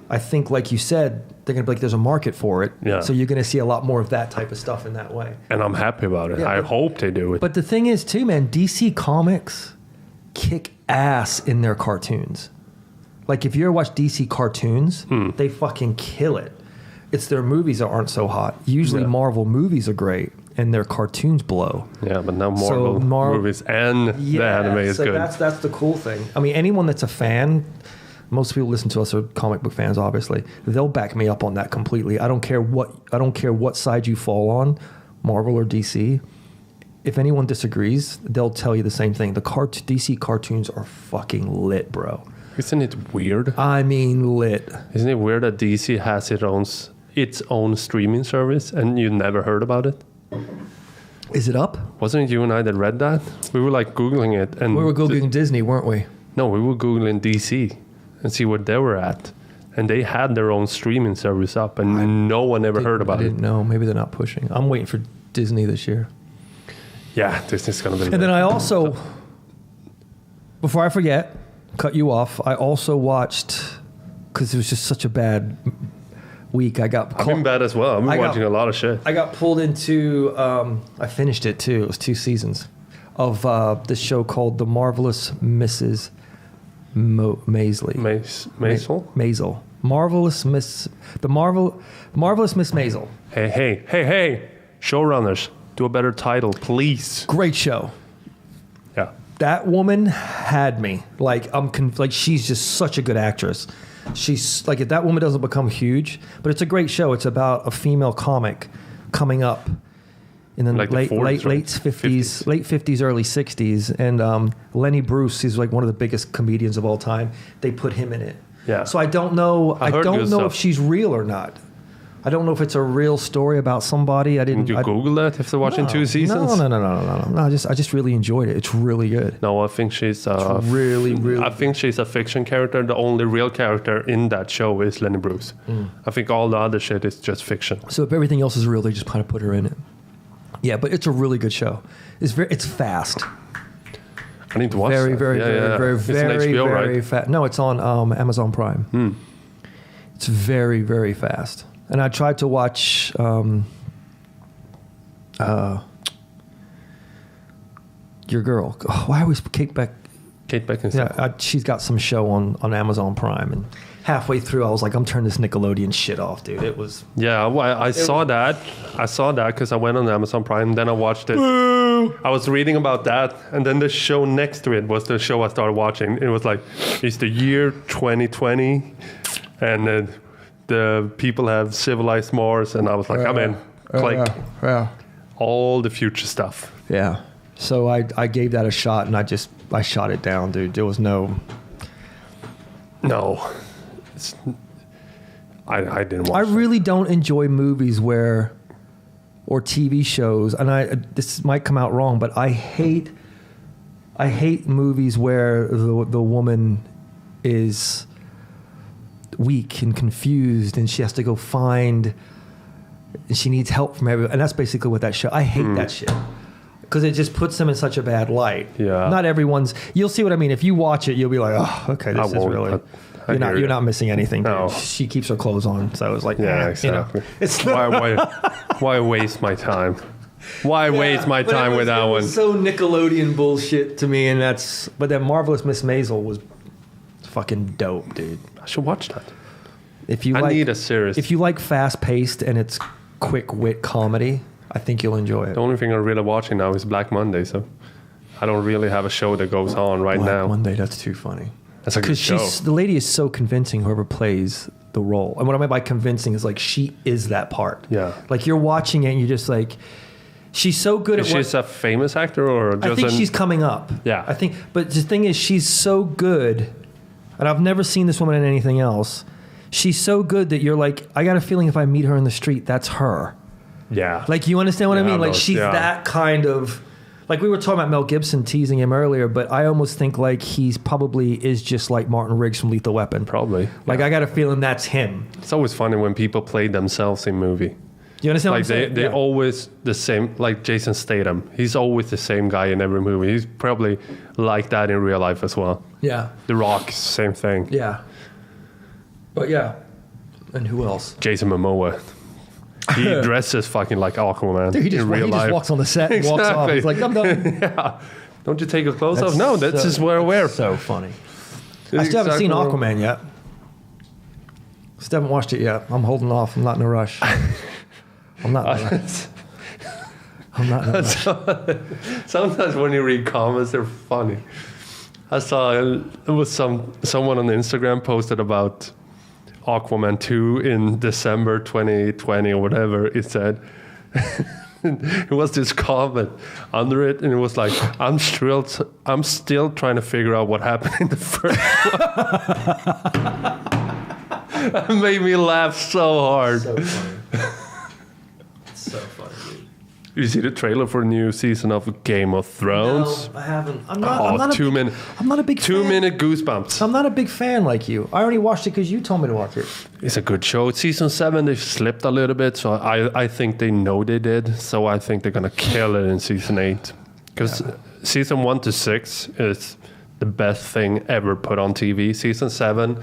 I think, like you said, they're going to be like, there's a market for it. Yeah. So you're going to see a lot more of that type of stuff in that way. And I'm happy about it. Yeah, I hope they do it. But the thing is, too, man, DC Comics kick ass in their cartoons. Like, if you ever watch DC cartoons, they fucking kill it. It's their movies that aren't so hot. Usually Marvel movies are great, and their cartoons blow. Yeah, but now Marvel movies and the anime is good. That's the cool thing. I mean, anyone that's a fan, most people listen to us are comic book fans, obviously. They'll back me up on that completely. I don't care what side you fall on, Marvel or DC. If anyone disagrees, they'll tell you the same thing. The DC cartoons are fucking lit, bro. Isn't it weird? I mean, lit. Isn't it weird that DC has its own streaming service and you never heard about it? Is it up? Wasn't it you and I that read that? We were like Googling it. And we were Googling Disney, weren't we? No, we were Googling DC and see where they were at. And they had their own streaming service up and no one ever heard about it. I didn't know. Maybe they're not pushing. I'm waiting for Disney this year. Yeah, Disney's going to be... And then I also, before I forget... cut you off. I also watched, because it was just such a bad week. I've been bad as well. I've been watching a lot of shit. I got pulled into, I finished it too. It was 2 seasons of this show called The Marvelous Mrs. Maisel. Maisel. Marvelous Miss Maisel. Hey. Showrunners, do a better title, please. Great show. Yeah. That woman had me. Like, she's just such a good actress. She's like, if that woman doesn't become huge, but it's a great show. It's about a female comic coming up in the late 50s, early 60s. And Lenny Bruce, he's like one of the biggest comedians of all time. They put him in it. Yeah. So I don't know. I don't know if she's real or not. I don't know if it's a real story about somebody. Didn't you Google that after watching 2 seasons? No. I just really enjoyed it. It's really good. No, I think she's really. I think she's a fiction character. The only real character in that show is Lenny Bruce. I think all the other shit is just fiction. So if everything else is real, they just kind of put her in it. Yeah, but it's a really good show. It's fast. I need to watch very, that. Very, it's an HBO, right? fast. No, it's on Amazon Prime. It's very, very fast. And I tried to watch your girl. Oh, why always Kate Beckinsale? Yeah, she's got some show on Amazon Prime, and halfway through, I was like, I'm turning this Nickelodeon shit off, dude. It was... Yeah, I saw that. I saw that because I went on Amazon Prime, then I watched it. Boo! I was reading about that, and then the show next to it was the show I started watching. It was like, it's the year 2020, and the people have civilized Mars, and I was like, I'm in. Click. All the future stuff. Yeah. So I gave that a shot, and I shot it down, dude. There was no... No. I didn't watch I really don't enjoy movies or TV shows, and this might come out wrong, but I hate movies where the woman is weak and confused, and she has to go find, and she needs help from everyone, and that's basically what that show. I hate that shit because it just puts them in such a bad light. Yeah. Not everyone's. You'll see what I mean. If you watch it, you'll be like, oh, okay, this is really. You're not missing anything. No. She keeps her clothes on, so it's like, yeah, exactly. It's why waste my time? Why waste my time with that one? So Nickelodeon bullshit to me, and but that Marvelous Miss Maisel was fucking dope, dude. I should watch that. I need a series. If you like fast paced and it's quick wit comedy, I think you'll enjoy it. The only thing I'm really watching now is Black Monday, so I don't really have a show that goes on now. Black Monday, that's too funny. That's a good show. The lady is so convincing, whoever plays the role. And what I mean by convincing is like she is that part. Yeah. Like you're watching it and you're just like, She's so good at She's a famous actor or just I think she's coming up. Yeah. I think, but the thing is, she's so good, and I've never seen this woman in anything else. She's so good that you're like, I got a feeling if I meet her in the street, that's her. Yeah. Like, you understand what I mean? Like, she's that kind of... Like, we were talking about Mel Gibson teasing him earlier, but I almost think, like, he's probably is just like Martin Riggs from Lethal Weapon. Probably. Like, I got a feeling that's him. It's always funny when people play themselves in movie. You understand what I'm saying? They're always the same, like Jason Statham. He's always the same guy in every movie. He's probably like that in real life as well. Yeah. The Rock, same thing. Yeah. But yeah. And who else? Jason Momoa. He dresses fucking like Aquaman. Dude, in real life. Just walks on the set and walks off. He's like, I'm done. Yeah. Don't you take your clothes off? No, that's just what I wear. So funny. I still haven't seen Aquaman yet. Still haven't watched it yet. I'm holding off. I'm not in a rush. I'm not in a rush. I'm not in a rush. Sometimes when you read comments, they're funny. I saw it was someone on Instagram posted about Aquaman 2 in December 2020 or whatever it said. It was this comment under it, and it was like, I'm still trying to figure out what happened in the first one. That made me laugh so hard. So funny. So funny, dude. You see the trailer for a new season of Game of Thrones? No, I haven't. I'm not 2 minutes. I'm not a big 2 fan. minute goosebumps. I'm not a big fan like you. I already watched it because you told me to watch it. It's a good show. Season 7, they slipped a little bit, so I think they know they did. So I think they're going to kill it in season 8. Because season 1 to 6 is the best thing ever put on TV. Season 7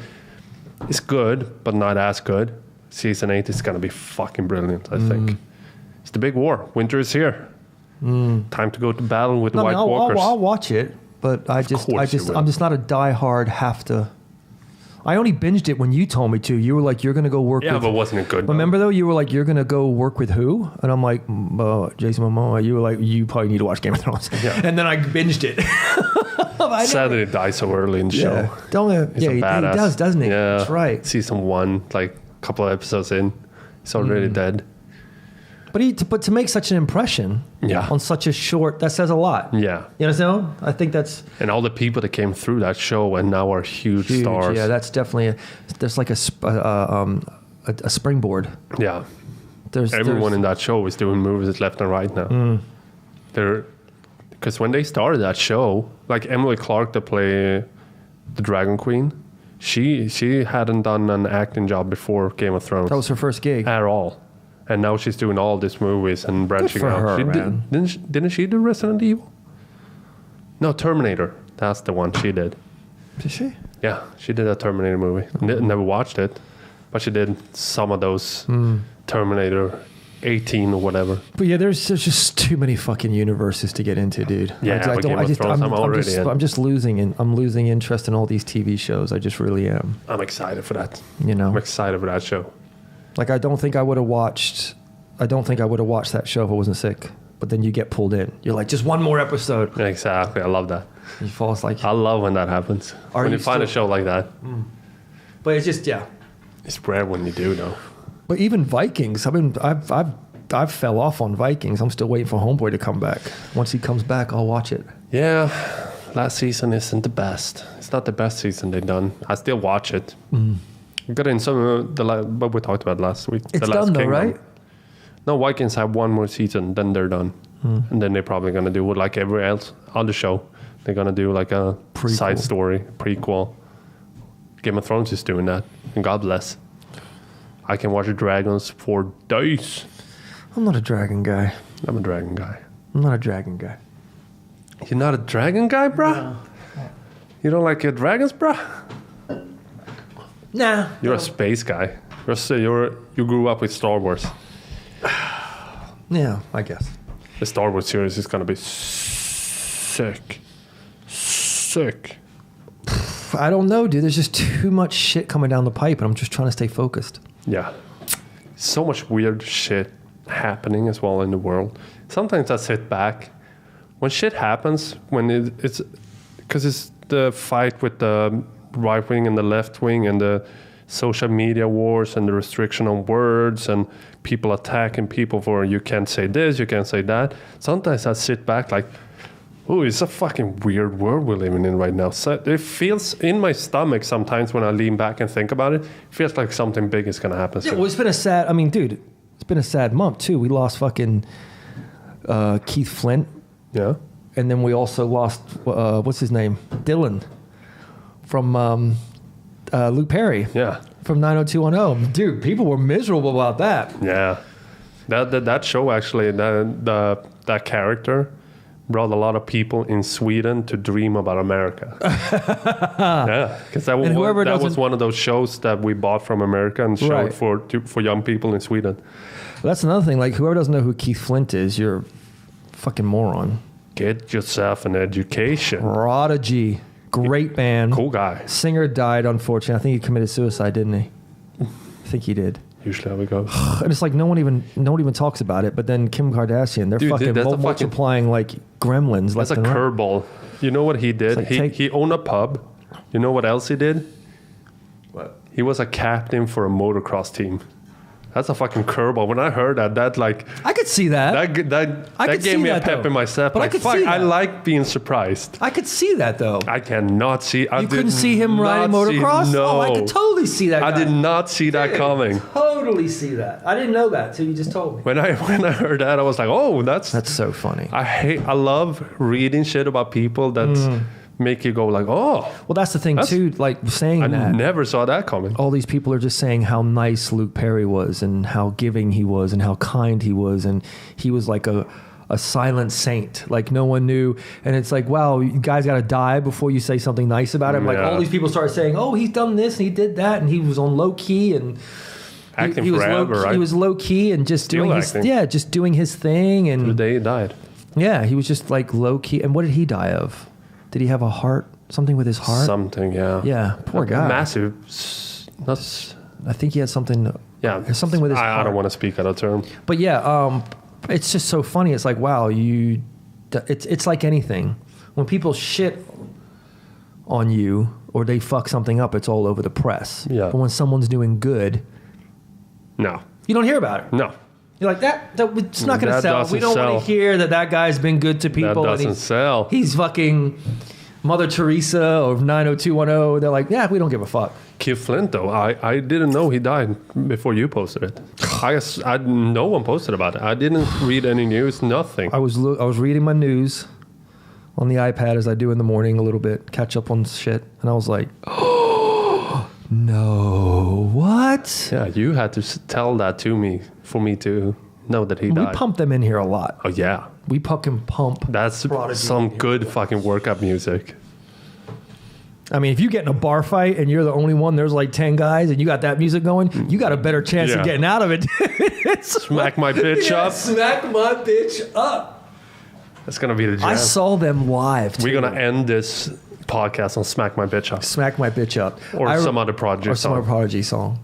is good, but not as good. Season 8 is going to be fucking brilliant, I think. It's the big war. Winter is here. Time to go to battle with the White Walkers. I'll watch it, but I'm just not a diehard have to. I only binged it when you told me to. You were like, you're going to go work with... Yeah, but wasn't it good? Remember, though? You were like, you're going to go work with who? And I'm like, Jason Momoa. You were like, you probably need to watch Game of Thrones. Yeah. And then I binged it. Sadly, it died so early in the show. He does, doesn't he? Yeah. That's right. Season 1, like a couple of episodes in, he's already dead. But to make such an impression on such a short, that says a lot. Yeah. You understand? I think that's... And all the people that came through that show and now are huge stars. Yeah, that's definitely... There's like a springboard. Yeah. Everyone in that show is doing movies left and right now. Because when they started that show, like Emily Clark that play the Dragon Queen, she hadn't done an acting job before Game of Thrones. That was her first gig. At all. And now she's doing all these movies and branching out. Her, didn't she do Resident Evil? No, Terminator. That's the one she did. Did she? Yeah, she did a Terminator movie. Never watched it, but she did some of those Terminator 18 or whatever. But yeah, there's just too many fucking universes to get into, dude. Yeah, I'm just losing interest in all these TV shows. I just really am. I'm excited for that. You know, I'm excited for that show. Like, I don't think I would have watched that show if I wasn't sick. But then you get pulled in. You're like, just one more episode. Exactly. I love that. You fall asleep. I love when that happens. When you find a show like that. But it's just, it's rare when you do, though. But even Vikings, I've fell off on Vikings. I'm still waiting for Homeboy to come back. Once he comes back, I'll watch it. Yeah. Last season isn't the best. It's not the best season they've done. I still watch it. Got in some of what we talked about last week. It's done though, right? No, Vikings have one more season, then they're done. And then they're probably going to do like every else other show. They're going to do like a side story, prequel. Game of Thrones is doing that. And God bless. I can watch the dragons for days. I'm not a dragon guy. I'm a dragon guy. I'm not a dragon guy. You're not a dragon guy, bruh? No. You don't like your dragons, bruh? Nah. You're a space guy. You grew up with Star Wars. Yeah, I guess. The Star Wars series is going to be sick. Sick. I don't know, dude. There's just too much shit coming down the pipe, and I'm just trying to stay focused. Yeah. So much weird shit happening as well in the world. Sometimes I sit back. When shit happens, when it's... Because it's the fight with the right wing and the left wing and the social media wars and the restriction on words and people attacking people for you can't say this, you can't say that. Sometimes I sit back like, oh, it's a fucking weird world we're living in right now. So it feels in my stomach sometimes when I lean back and think about it. It feels like something big is going to happen. Yeah, well, it's been a sad, I mean, dude, it's been a sad month too. We lost fucking Keith Flint. Yeah. And then we also lost, what's his name? Dylan from Luke Perry. Yeah. From 90210. Dude, people were miserable about that. Yeah. That show actually, that character brought a lot of people in Sweden to dream about America. Yeah, because that was one of those shows that we bought from America and showed for young people in Sweden. Well, that's another thing. Like, whoever doesn't know who Keith Flint is, you're a fucking moron. Get yourself an education. Prodigy. Great band. Cool guy. Singer died, unfortunately. I think he committed suicide, didn't he? I think he did. Usually how we go. And it's like no one even talks about it. But then Kim Kardashian, they're fucking multiplying like gremlins. That's a curveball. You know what he did? Like he owned a pub. You know what else he did? What? He was a captain for a motocross team. That's a fucking curveball. When I heard that like... I could see that. That gave me a pep in my step. But like, I could see that. I like being surprised. I could see that, though. I cannot see... You couldn't see him riding motocross? No. Oh, I could totally see that guy. I did not see that coming. Totally see that. I didn't know that until you just told me. When I heard that, I was like, oh, that's so funny. I love reading shit about people that make you go like, oh. Well, that's the thing, too, like saying that. I never saw that coming. All these people are just saying how nice Luke Perry was and how giving he was and how kind he was. And he was like a silent saint. Like no one knew. And it's like, wow, you guys got to die before you say something nice about him. Like all these people started saying, oh, he's done this and he did that. And he was on low key and... Acting he was forever, right? He was low key and just doing his thing. And the day he died. Yeah, he was just like low key. And what did he die of? Did he have a heart? Something with his heart? Something, yeah. Yeah, poor guy. Massive. I think he had something. Yeah, something with his heart. I don't want to speak out of term. But yeah, it's just so funny. It's like, wow, it's like anything. When people shit on you or they fuck something up, it's all over the press. Yeah. But when someone's doing good, no, you don't hear about it. No. You're like, it's not going to sell. We don't want to hear that guy's been good to people. That doesn't sell. He's fucking Mother Teresa or 90210. They're like, yeah, we don't give a fuck. Keith Flint, though, I didn't know he died before you posted it. No one posted about it. I didn't read any news, nothing. I was reading my news on the iPad as I do in the morning a little bit, catch up on shit. And I was like, oh, no, what? Yeah, you had to tell that to me for me to know that he died. We pump them in here a lot. Oh, yeah. We fucking pump. That's some good fucking workout music. I mean, if you get in a bar fight and you're the only one, there's like 10 guys and you got that music going, you got a better chance of getting out of it. Smack my bitch up. Smack my bitch up. That's going to be the jam. I saw them live, too. We're going to end this podcast on Smack My Bitch Up. Smack My Bitch Up. Or some other Prodigy song. Or some other Prodigy song.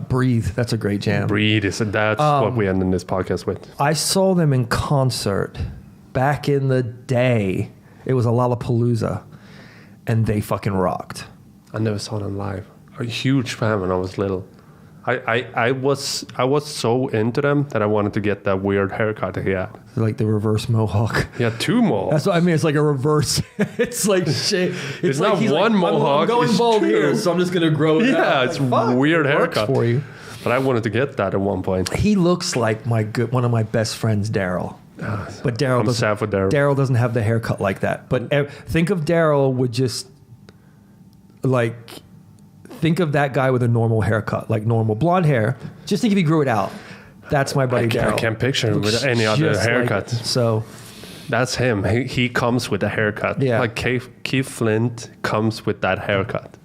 Breathe. That's a great jam. Breathe. That's what we end in this podcast with. I saw them in concert back in the day. It was a Lollapalooza. And they fucking rocked. I never saw them live. I'm a huge fan when I was little. I was so into them that I wanted to get that weird haircut that he had. Like the reverse mohawk. He had two mohawks. That's what I mean. It's like a reverse. It's like shit. It's not one mohawk. I'm going bald here, so I'm just gonna grow it out. Yeah, it's like, weird haircut for you. But I wanted to get that at one point. He looks like one of my best friends, Daryl. But Daryl doesn't have the haircut like that. But think of Daryl with just think of that guy with a normal haircut, like normal blonde hair. Just think if he grew it out. That's my buddy Daryl. I can't picture him with any other haircut. So that's him. He comes with a haircut. Yeah. Like Keith Flint comes with that haircut.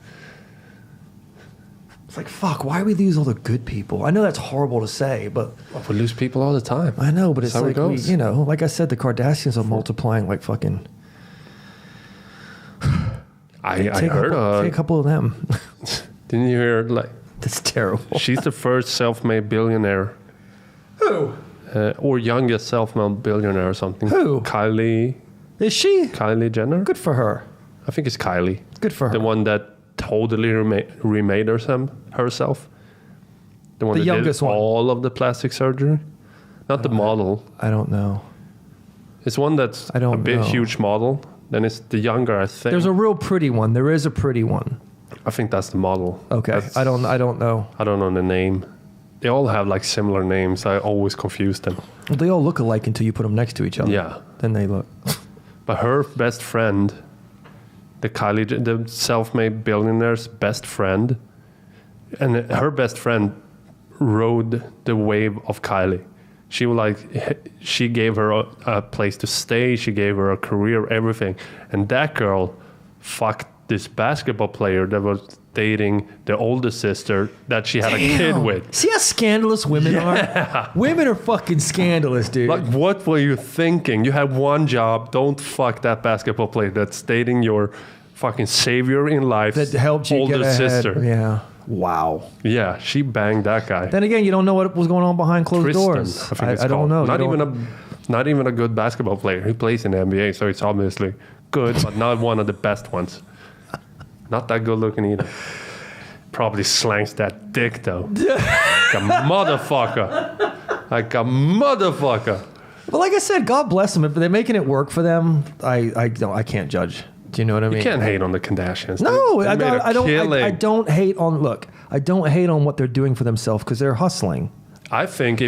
It's like, fuck, why do we lose all the good people? I know that's horrible to say, but... We lose people all the time. I know, but it's like, like I said, the Kardashians are multiplying like fucking... I heard take a couple of them. Didn't you hear, That's terrible. She's the first self-made billionaire. Who? Or youngest self-made billionaire or something. Who? Kylie. Is she? Kylie Jenner. Good for her. I think it's Kylie. Good for her. The one that totally remade herself. The one that youngest did one. all of the plastic surgery. Not the model. I don't know. It's one that's a big, huge model. Then it's the younger, I think. There's a real pretty one. There is a pretty one. I think that's the model. Okay. I don't know. I don't know the name. They all have like similar names. I always confuse them. Well, they all look alike until you put them next to each other. Yeah. Then they look. But her best friend, the self-made billionaire's best friend, and her best friend rode the wave of Kylie. She gave her a place to stay. She gave her a career, everything. And that girl fucked this basketball player that was dating the older sister that she had a kid with. See how scandalous women are? Women are fucking scandalous, dude. Like, what were you thinking? You had one job. Don't fuck that basketball player that's dating your fucking savior in life. That helped you older get ahead. sister. Yeah. Wow. Yeah, she banged that guy. Then again, you don't know what was going on behind closed doors. I think I don't know. Not even a good basketball player. He plays in the NBA, so it's obviously good, but not one of the best ones. Not that good looking either. Probably slangs that dick though. Like a motherfucker. Like a motherfucker. But like I said, God bless them. If they're making it work for them, I can't judge. Do you know what I mean? You can't hate on the Kardashians. No, I don't hate on. Look, I don't hate on what they're doing for themselves because they're hustling. I think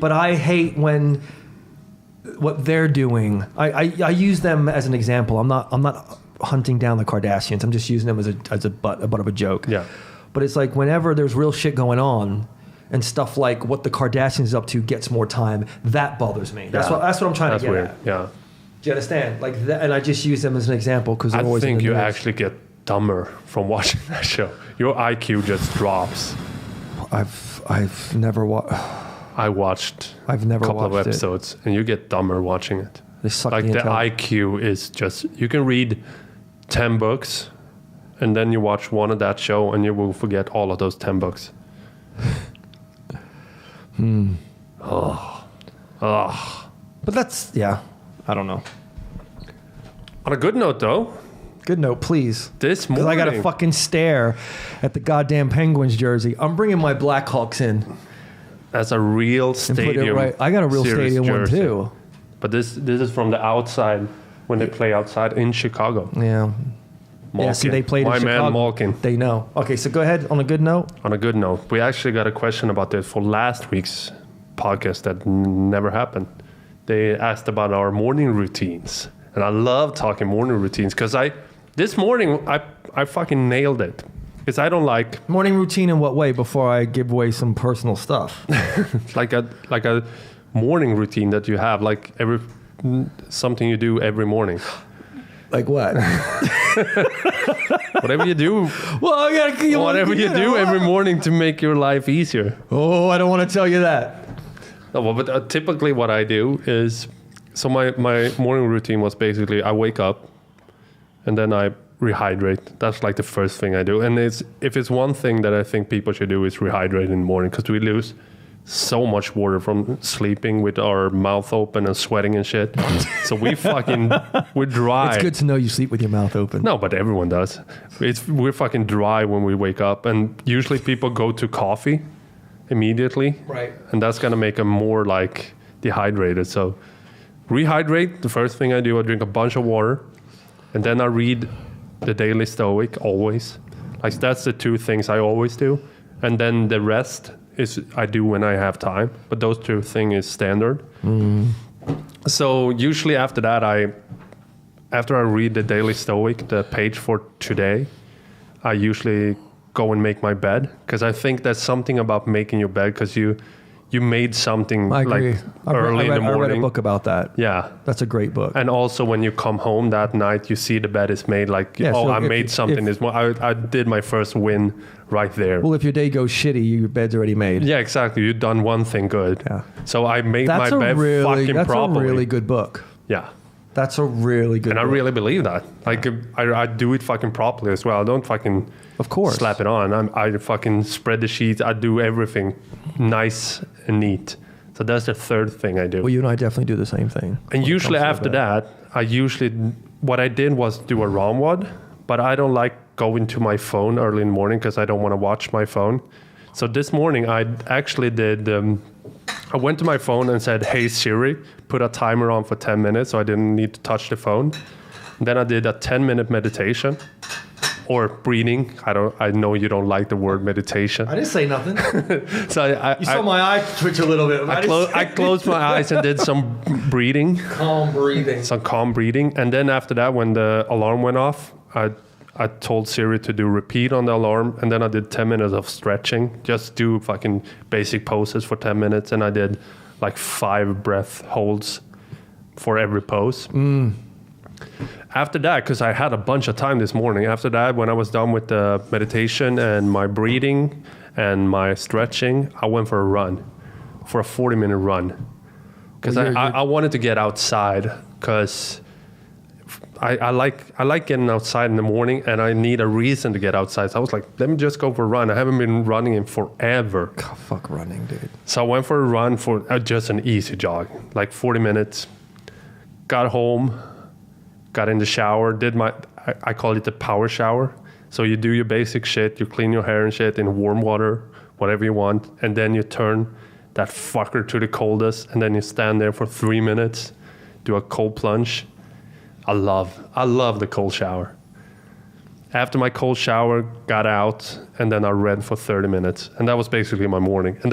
but I hate when what they're doing. I use them as an example. I'm not hunting down the Kardashians. I'm just using them as a butt of a joke. Yeah. But it's like whenever there's real shit going on and stuff like what the Kardashians is up to gets more time, that bothers me. That's what I'm trying to get weird. at. Yeah. Do you understand? Like that, and I just use them as an example because I think you actually get dumber from watching that show. Your IQ just drops. I've never watched. I've never watched a couple of episodes, and you get dumber watching it. They suck like the IQ is just, you can read 10 books, and then you watch one of that show, and you will forget all of those 10 books. But that's, yeah, I don't know. On a good note, though. Good note, please. This morning. Because I got to fucking stare at the goddamn Penguins jersey. I'm bringing my Blackhawks in. That's a real stadium. Right. I got a real stadium jersey. One too. But this is from the outside when they play outside in Chicago. Yeah. Malkin. Yeah, see, they played in Chicago. My man Malkin. They know. Okay, so go ahead on a good note. On a good note. We actually got a question about this for last week's podcast that never happened. They asked about our morning routines. And I love talking morning routines because this morning I fucking nailed it. Because I don't like... Morning routine in what way before I give away some personal stuff? like a morning routine that you have, like something you do every morning. Like what? Whatever you do. Well, whatever you do every morning to make your life easier. Oh, I don't want to tell you that. No, well, but typically what I do is... So my morning routine was basically I wake up and then I rehydrate. That's like the first thing I do. And if it's one thing that I think people should do is rehydrate in the morning because we lose so much water from sleeping with our mouth open and sweating and shit. So we're dry. It's good to know you sleep with your mouth open. No, but everyone does. We're fucking dry when we wake up. And usually people go to coffee immediately. Right. And that's going to make them more like dehydrated. So rehydrate, the first thing I do, I drink a bunch of water. And then I read the Daily Stoic, always. Like that's the two things I always do. And then the rest is I do when I have time. But those two things is standard. Mm. So usually after that, after I read the Daily Stoic, the page for today, I usually go and make my bed. Because I think there's something about making your bed because you made something like early in the morning. I read a book about that. Yeah. That's a great book. And also when you come home that night, you see the bed is made like, I made something. I did my first win right there. Well, if your day goes shitty, your bed's already made. Yeah, exactly. You've done one thing good. Yeah. So I made my bed fucking properly. That's a really good book. Yeah. That's a really good book. And I really believe that. Like, I do it fucking properly as well. I don't fucking... Of course. Slap it on. I fucking spread the sheets. I do everything nice and neat. So that's the third thing I do. Well, you and I definitely do the same thing. And usually after that, what I did was do a romwad, but I don't like go into my phone early in the morning because I don't want to watch my phone. So this morning I actually did, I went to my phone and said, hey Siri, put a timer on for 10 minutes so I didn't need to touch the phone. And then I did a 10-minute meditation or breathing. I know you don't like the word meditation. I didn't say nothing. So you saw my eye twitch a little bit. I closed my eyes and did some breathing. Calm breathing. Some calm breathing. And then after that, when the alarm went off, I told Siri to do repeat on the alarm, and then I did 10 minutes of stretching. Just do fucking basic poses for 10 minutes, and I did like 5 breath holds for every pose. After that, because I had a bunch of time this morning, after that, when I was done with the meditation and my breathing and my stretching, I went for a run, for a 40-minute run. Because I wanted to get outside, because I like getting outside in the morning, and I need a reason to get outside. So I was like, let me just go for a run. I haven't been running in forever. God, fuck running, dude. So I went for a run for just an easy jog, like 40 minutes. Got home, got in the shower, did I call it the power shower. So you do your basic shit, you clean your hair and shit in warm water, whatever you want, and then you turn that fucker to the coldest, and then you stand there for 3 minutes, do a cold plunge. I love the cold shower. After my cold shower, got out, and then I read for 30 minutes. And that was basically my morning. And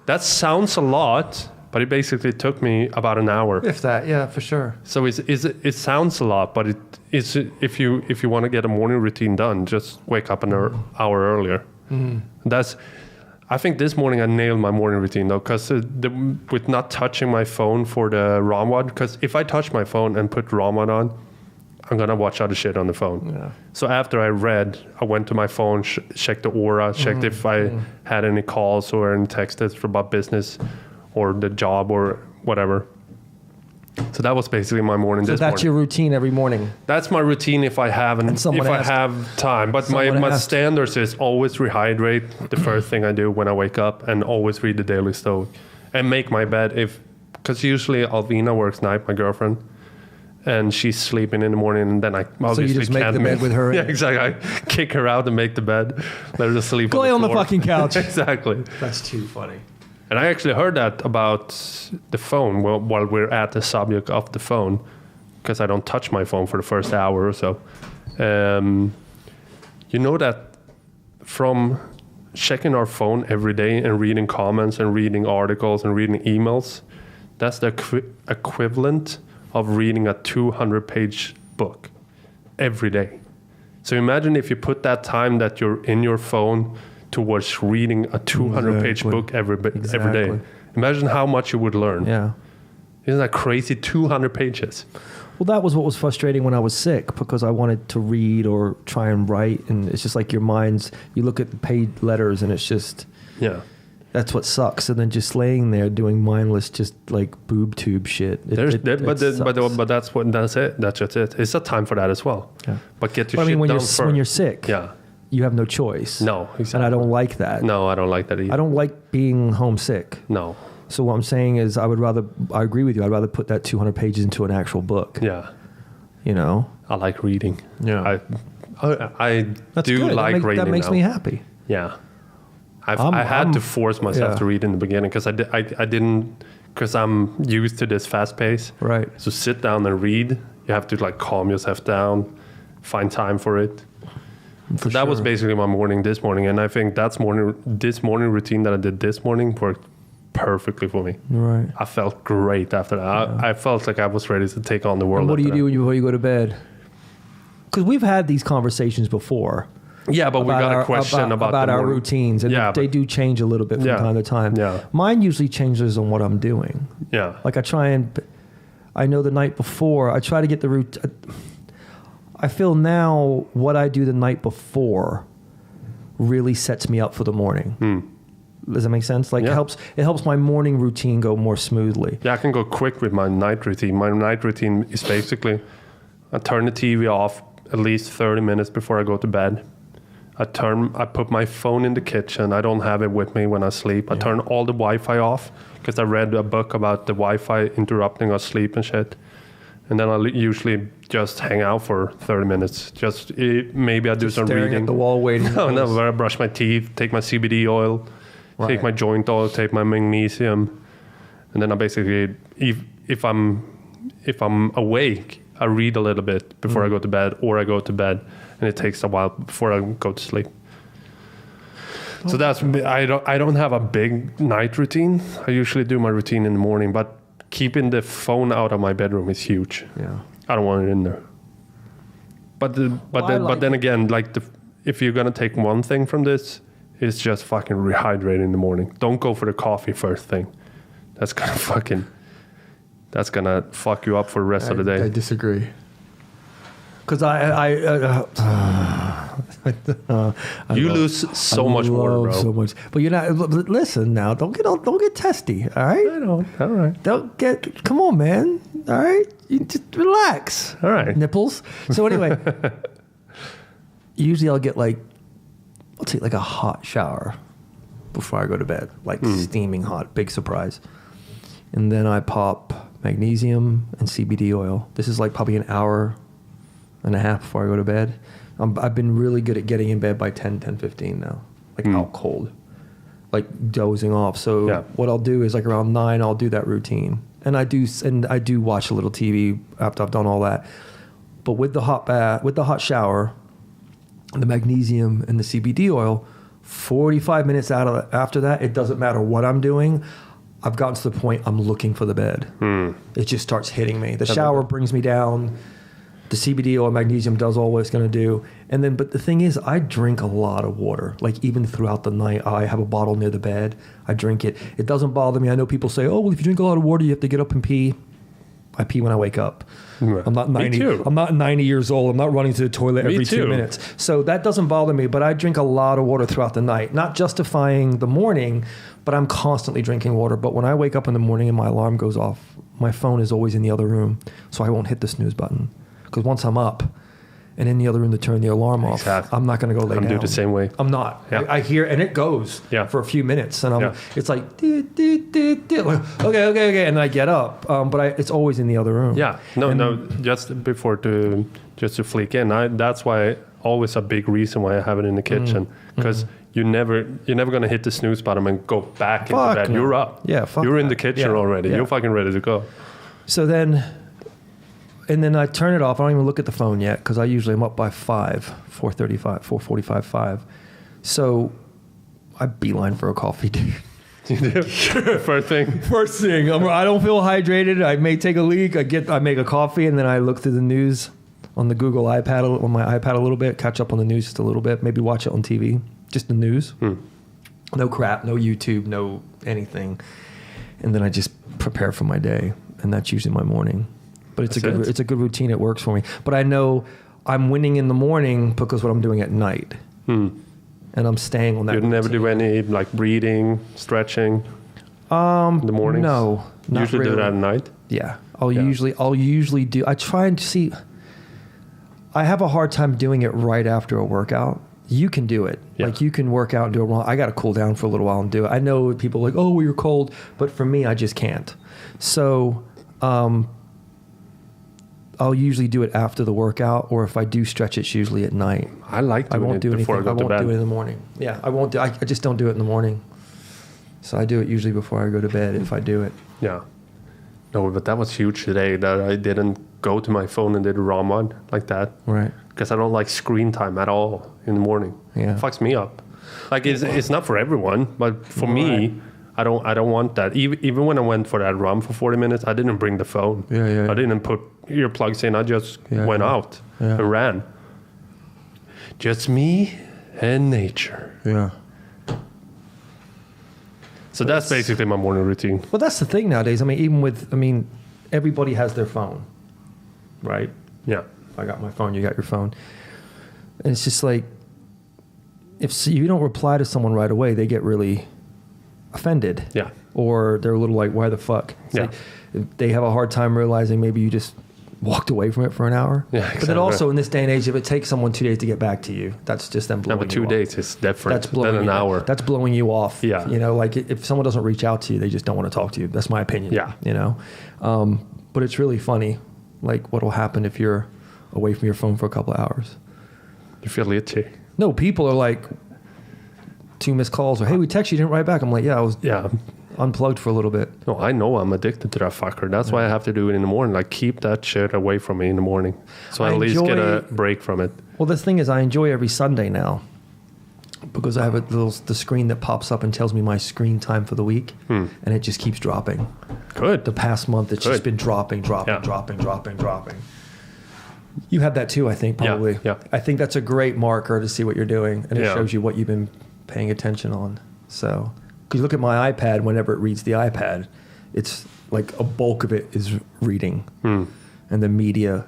that sounds a lot, but it basically took me about an hour. If that, yeah, for sure. So it sounds a lot, but if you want to get a morning routine done, just wake up an hour earlier. I think this morning I nailed my morning routine though, because with not touching my phone for the ROMWAD, because if I touch my phone and put ROMWAD on, I'm going to watch other shit on the phone. Yeah. So after I read, I went to my phone, checked the aura, checked if I had any calls or any texts about business or the job or whatever. So that was basically my morning. So that's your routine every morning? That's my routine if I have time. But my standards is always rehydrate, the first thing I do when I wake up, and always read the Daily Stoic and make my bed. Because usually Alvina works night, my girlfriend, and she's sleeping in the morning, and then I obviously so you just make the bed with her? Yeah, exactly. I kick her out and make the bed, let her just sleep on the fucking couch. Exactly. That's too funny. And I actually heard that about the phone while we're at the subject of the phone, because I don't touch my phone for the first hour or so. You know that from checking our phone every day and reading comments and reading articles and reading emails, that's the equivalent of reading a 200-page book every day. So imagine if you put that time that you're in your phone towards reading a 200-page book every day. Imagine how much you would learn. Yeah. Isn't that crazy? 200 pages. Well, that was what was frustrating when I was sick, because I wanted to read or try and write, and it's just like your mind's, you look at the paid letters and it's just, yeah, that's what sucks. And then just laying there doing mindless, just like boob tube shit. But that's it. That's just it. It's a time for that as well. Yeah. But get your shit done first. When you're sick. Yeah. You have no choice. No, exactly. And I don't like that. No, I don't like that either. I don't like being homesick. No. So what I'm saying is I agree with you. I'd rather put that 200 pages into an actual book. Yeah. You know? I like reading. Yeah. I do good. like reading. That makes me happy. Yeah. I had to force myself to read in the beginning, because I didn't, because I'm used to this fast pace. Right. So sit down and read. You have to like calm yourself down, find time for it. So that was basically my morning this morning, and I think this morning routine that I did this morning worked perfectly for me. Right. I felt great after that. Yeah. I felt like I was ready to take on the world. And what do you do before you go to bed? Because we've had these conversations before. Yeah, but we got a question about our routines, and they do change a little bit from time to time. Yeah. Mine usually changes on what I'm doing. Yeah. Like I know the night before, I try to get the routine. I feel now what I do the night before really sets me up for the morning. Does that make sense? Like it helps my morning routine go more smoothly. Yeah, I can go quick with my night routine. My night routine is basically I turn the TV off at least 30 minutes before I go to bed. I put my phone in the kitchen. I don't have it with me when I sleep. I turn all the Wi-Fi off, because I read a book about the Wi-Fi interrupting our sleep and shit. And then I'll usually just hang out for 30 minutes. Maybe I do some staring reading. At the wall waiting. No, where I brush my teeth, take my CBD oil, take my joint oil, take my magnesium. And then I basically, if I'm awake, I read a little bit before I go to bed, or I go to bed, and it takes a while before I go to sleep. So that's, I don't have a big night routine. I usually do my routine in the morning, but keeping the phone out of my bedroom is huge. Yeah, I don't want it in there. But then again, like if you're gonna take one thing from this, it's just fucking rehydrate in the morning. Don't go for the coffee first thing. That's gonna fuck you up for the rest of the day. I disagree. Because you lose so much water, bro. So much, but you're not. Listen now, don't get testy. All right. I don't. All right. Come on, man. All right. You just relax. All right. Nipples. So anyway, usually I'll take like a hot shower before I go to bed, like steaming hot. Big surprise. And then I pop magnesium and CBD oil. This is like probably an hour and a half before I go to bed. I've been really good at getting in bed by 10:15 now, like out cold, like dozing off. So what I'll do is like around 9, I'll do that routine. And I do watch a little TV after I've done all that. But with the hot bath, with the hot shower, the magnesium and the CBD oil, 45 minutes after that, it doesn't matter what I'm doing. I've gotten to the point I'm looking for the bed. It just starts hitting me. The shower brings me down. The CBD oil, magnesium does all what it's going to do. And then, but the thing is, I drink a lot of water. Like even throughout the night, I have a bottle near the bed. I drink it. It doesn't bother me. I know people say, oh, well, if you drink a lot of water, you have to get up and pee. I pee when I wake up. Right. I'm not 90. Me too. I'm not 90 years old. I'm not running to the toilet every 2 minutes. So that doesn't bother me. But I drink a lot of water throughout the night. Not justifying the morning, but I'm constantly drinking water. But when I wake up in the morning and my alarm goes off, my phone is always in the other room, so I won't hit the snooze button. Because once I'm up and in the other room to turn the alarm off, I'm not going to go lay down. I'm do the same way. I'm not. Yeah. I hear, and it goes for a few minutes, and it's like, okay, and I get up, but it's always in the other room. Yeah, just to fleek in, that's why always a big reason why I have it in the kitchen, because you're never going to hit the snooze button and go back into bed. No. You're up. Yeah, you're in the kitchen already. Yeah. You're fucking ready to go. So then... And then I turn it off. I don't even look at the phone yet because I usually am up by 4:35, 4:45, 5. So I beeline for a coffee, dude. You do? First thing. I don't feel hydrated. I may take a leak. I make a coffee, and then I look through the news on the Google iPad, on my iPad a little bit, catch up on the news just a little bit, maybe watch it on TV, just the news. No crap, no YouTube, no anything. And then I just prepare for my day, and that's usually my morning. But it's a good routine. It works for me. But I know I'm winning in the morning because what I'm doing at night. And I'm staying on that routine. You never do any like breathing, stretching in the mornings? No. You usually do that at night? Yeah. I'll usually do. I try and see. I have a hard time doing it right after a workout. You can do it. Yeah. Like you can work out and do it wrong. I got to cool down for a little while and do it. I know people are like, oh, well, you're cold. But for me, I just can't. So, I'll usually do it after the workout, or if I do stretch, it's usually at night. I like doing it before I go to bed. I won't do it in the morning. Yeah, I won't. I just don't do it in the morning. So I do it usually before I go to bed if I do it. Yeah. No, but that was huge today that I didn't go to my phone and did a raw mud like that. Right. Because I don't like screen time at all in the morning. Yeah. It fucks me up. Like it's not for everyone, but for me, I don't want that. Even when I went for that run for 40 minutes, I didn't bring the phone. I didn't put earplugs in. I just went out and ran. Just me and nature. Yeah. So that's basically my morning routine. Well, that's the thing nowadays. I mean, everybody has their phone, right? Yeah. If I got my phone, you got your phone. And it's just like, if you don't reply to someone right away, they get really offended. Yeah. Or they're a little like, why the fuck? Like, they have a hard time realizing maybe you just walked away from it for an hour. Yeah, exactly. But then also in this day and age, if it takes someone 2 days to get back to you, that's just them blowing you off. 2 days is different than an hour. That's blowing you off. Yeah. You know, like if someone doesn't reach out to you, they just don't want to talk to you. That's my opinion. Yeah. You know? But it's really funny. Like, what'll happen if you're away from your phone for a couple of hours? You feel itchy. No, people are like, 2 missed calls, or hey, we text you, didn't write back. I'm like, I was unplugged for a little bit. No, I know I'm addicted to that fucker. That's why I have to do it in the morning. Like, keep that shit away from me in the morning, so I at least get a break from it. Well, the thing is, I enjoy every Sunday now because I have the screen that pops up and tells me my screen time for the week, and it just keeps dropping. Good. The past month, it's just been dropping. You have that too, I think, probably. Yeah. I think that's a great marker to see what you're doing, and it shows you what you've been paying attention on. So, because you look at my iPad, whenever it reads the iPad, it's like a bulk of it is reading, and the media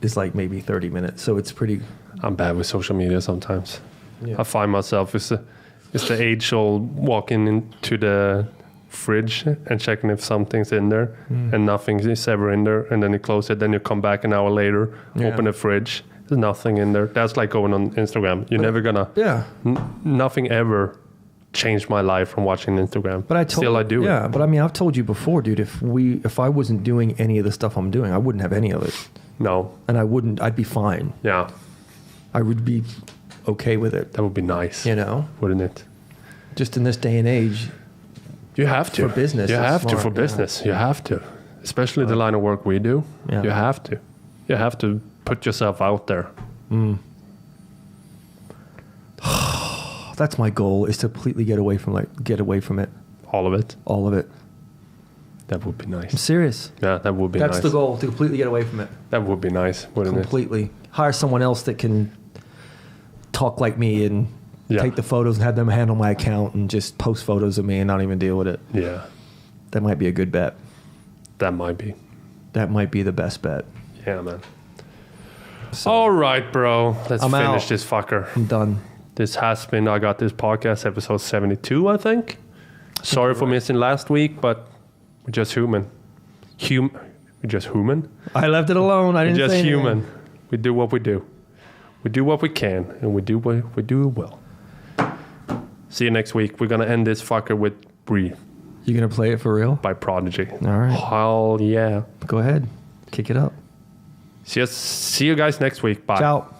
is like maybe 30 minutes. So it's pretty. I'm bad with social media sometimes. Yeah. I find myself it's the age-old walking into the fridge and checking if something's in there, and nothing is ever in there, and then you close it, then you come back an hour later, open the fridge, there's nothing in there. That's like going on Instagram. You're never gonna nothing ever changed my life from watching Instagram, but I do it. But I mean, I've told you before, dude, if I wasn't doing any of the stuff I'm doing, I wouldn't have any of it. No. And I'd be fine. Yeah, I would be okay with it. that would be nice, wouldn't it? Just in this day and age, you have to. For business. You have smart, to for business. You have to. Especially the line of work we do. Yeah. You have to. You have to put yourself out there. That's my goal, is to completely get away from it. All of it? All of it. That would be nice. I'm serious. Yeah, that would be nice. That's the goal, to completely get away from it. That would be nice, wouldn't it? Completely. Hire someone else that can talk like me and take the photos and have them handle my account and just post photos of me and not even deal with it. Yeah. That might be a good bet. That might be. That might be the best bet. Yeah, man. So, all right, bro. Let's finish this fucker. I'm done. This has been I Got This Podcast, episode 72, I think. Sorry for missing last week, but we're just human. We're just human? I left it alone. I didn't say anything. We're just human. We do what we do. We do what we can, and we do what we do well. See you next week. We're going to end this fucker with Breathe. You going to play it for real? By Prodigy. All right. Hell yeah. Go ahead. Kick it up. See you guys next week. Bye. Ciao.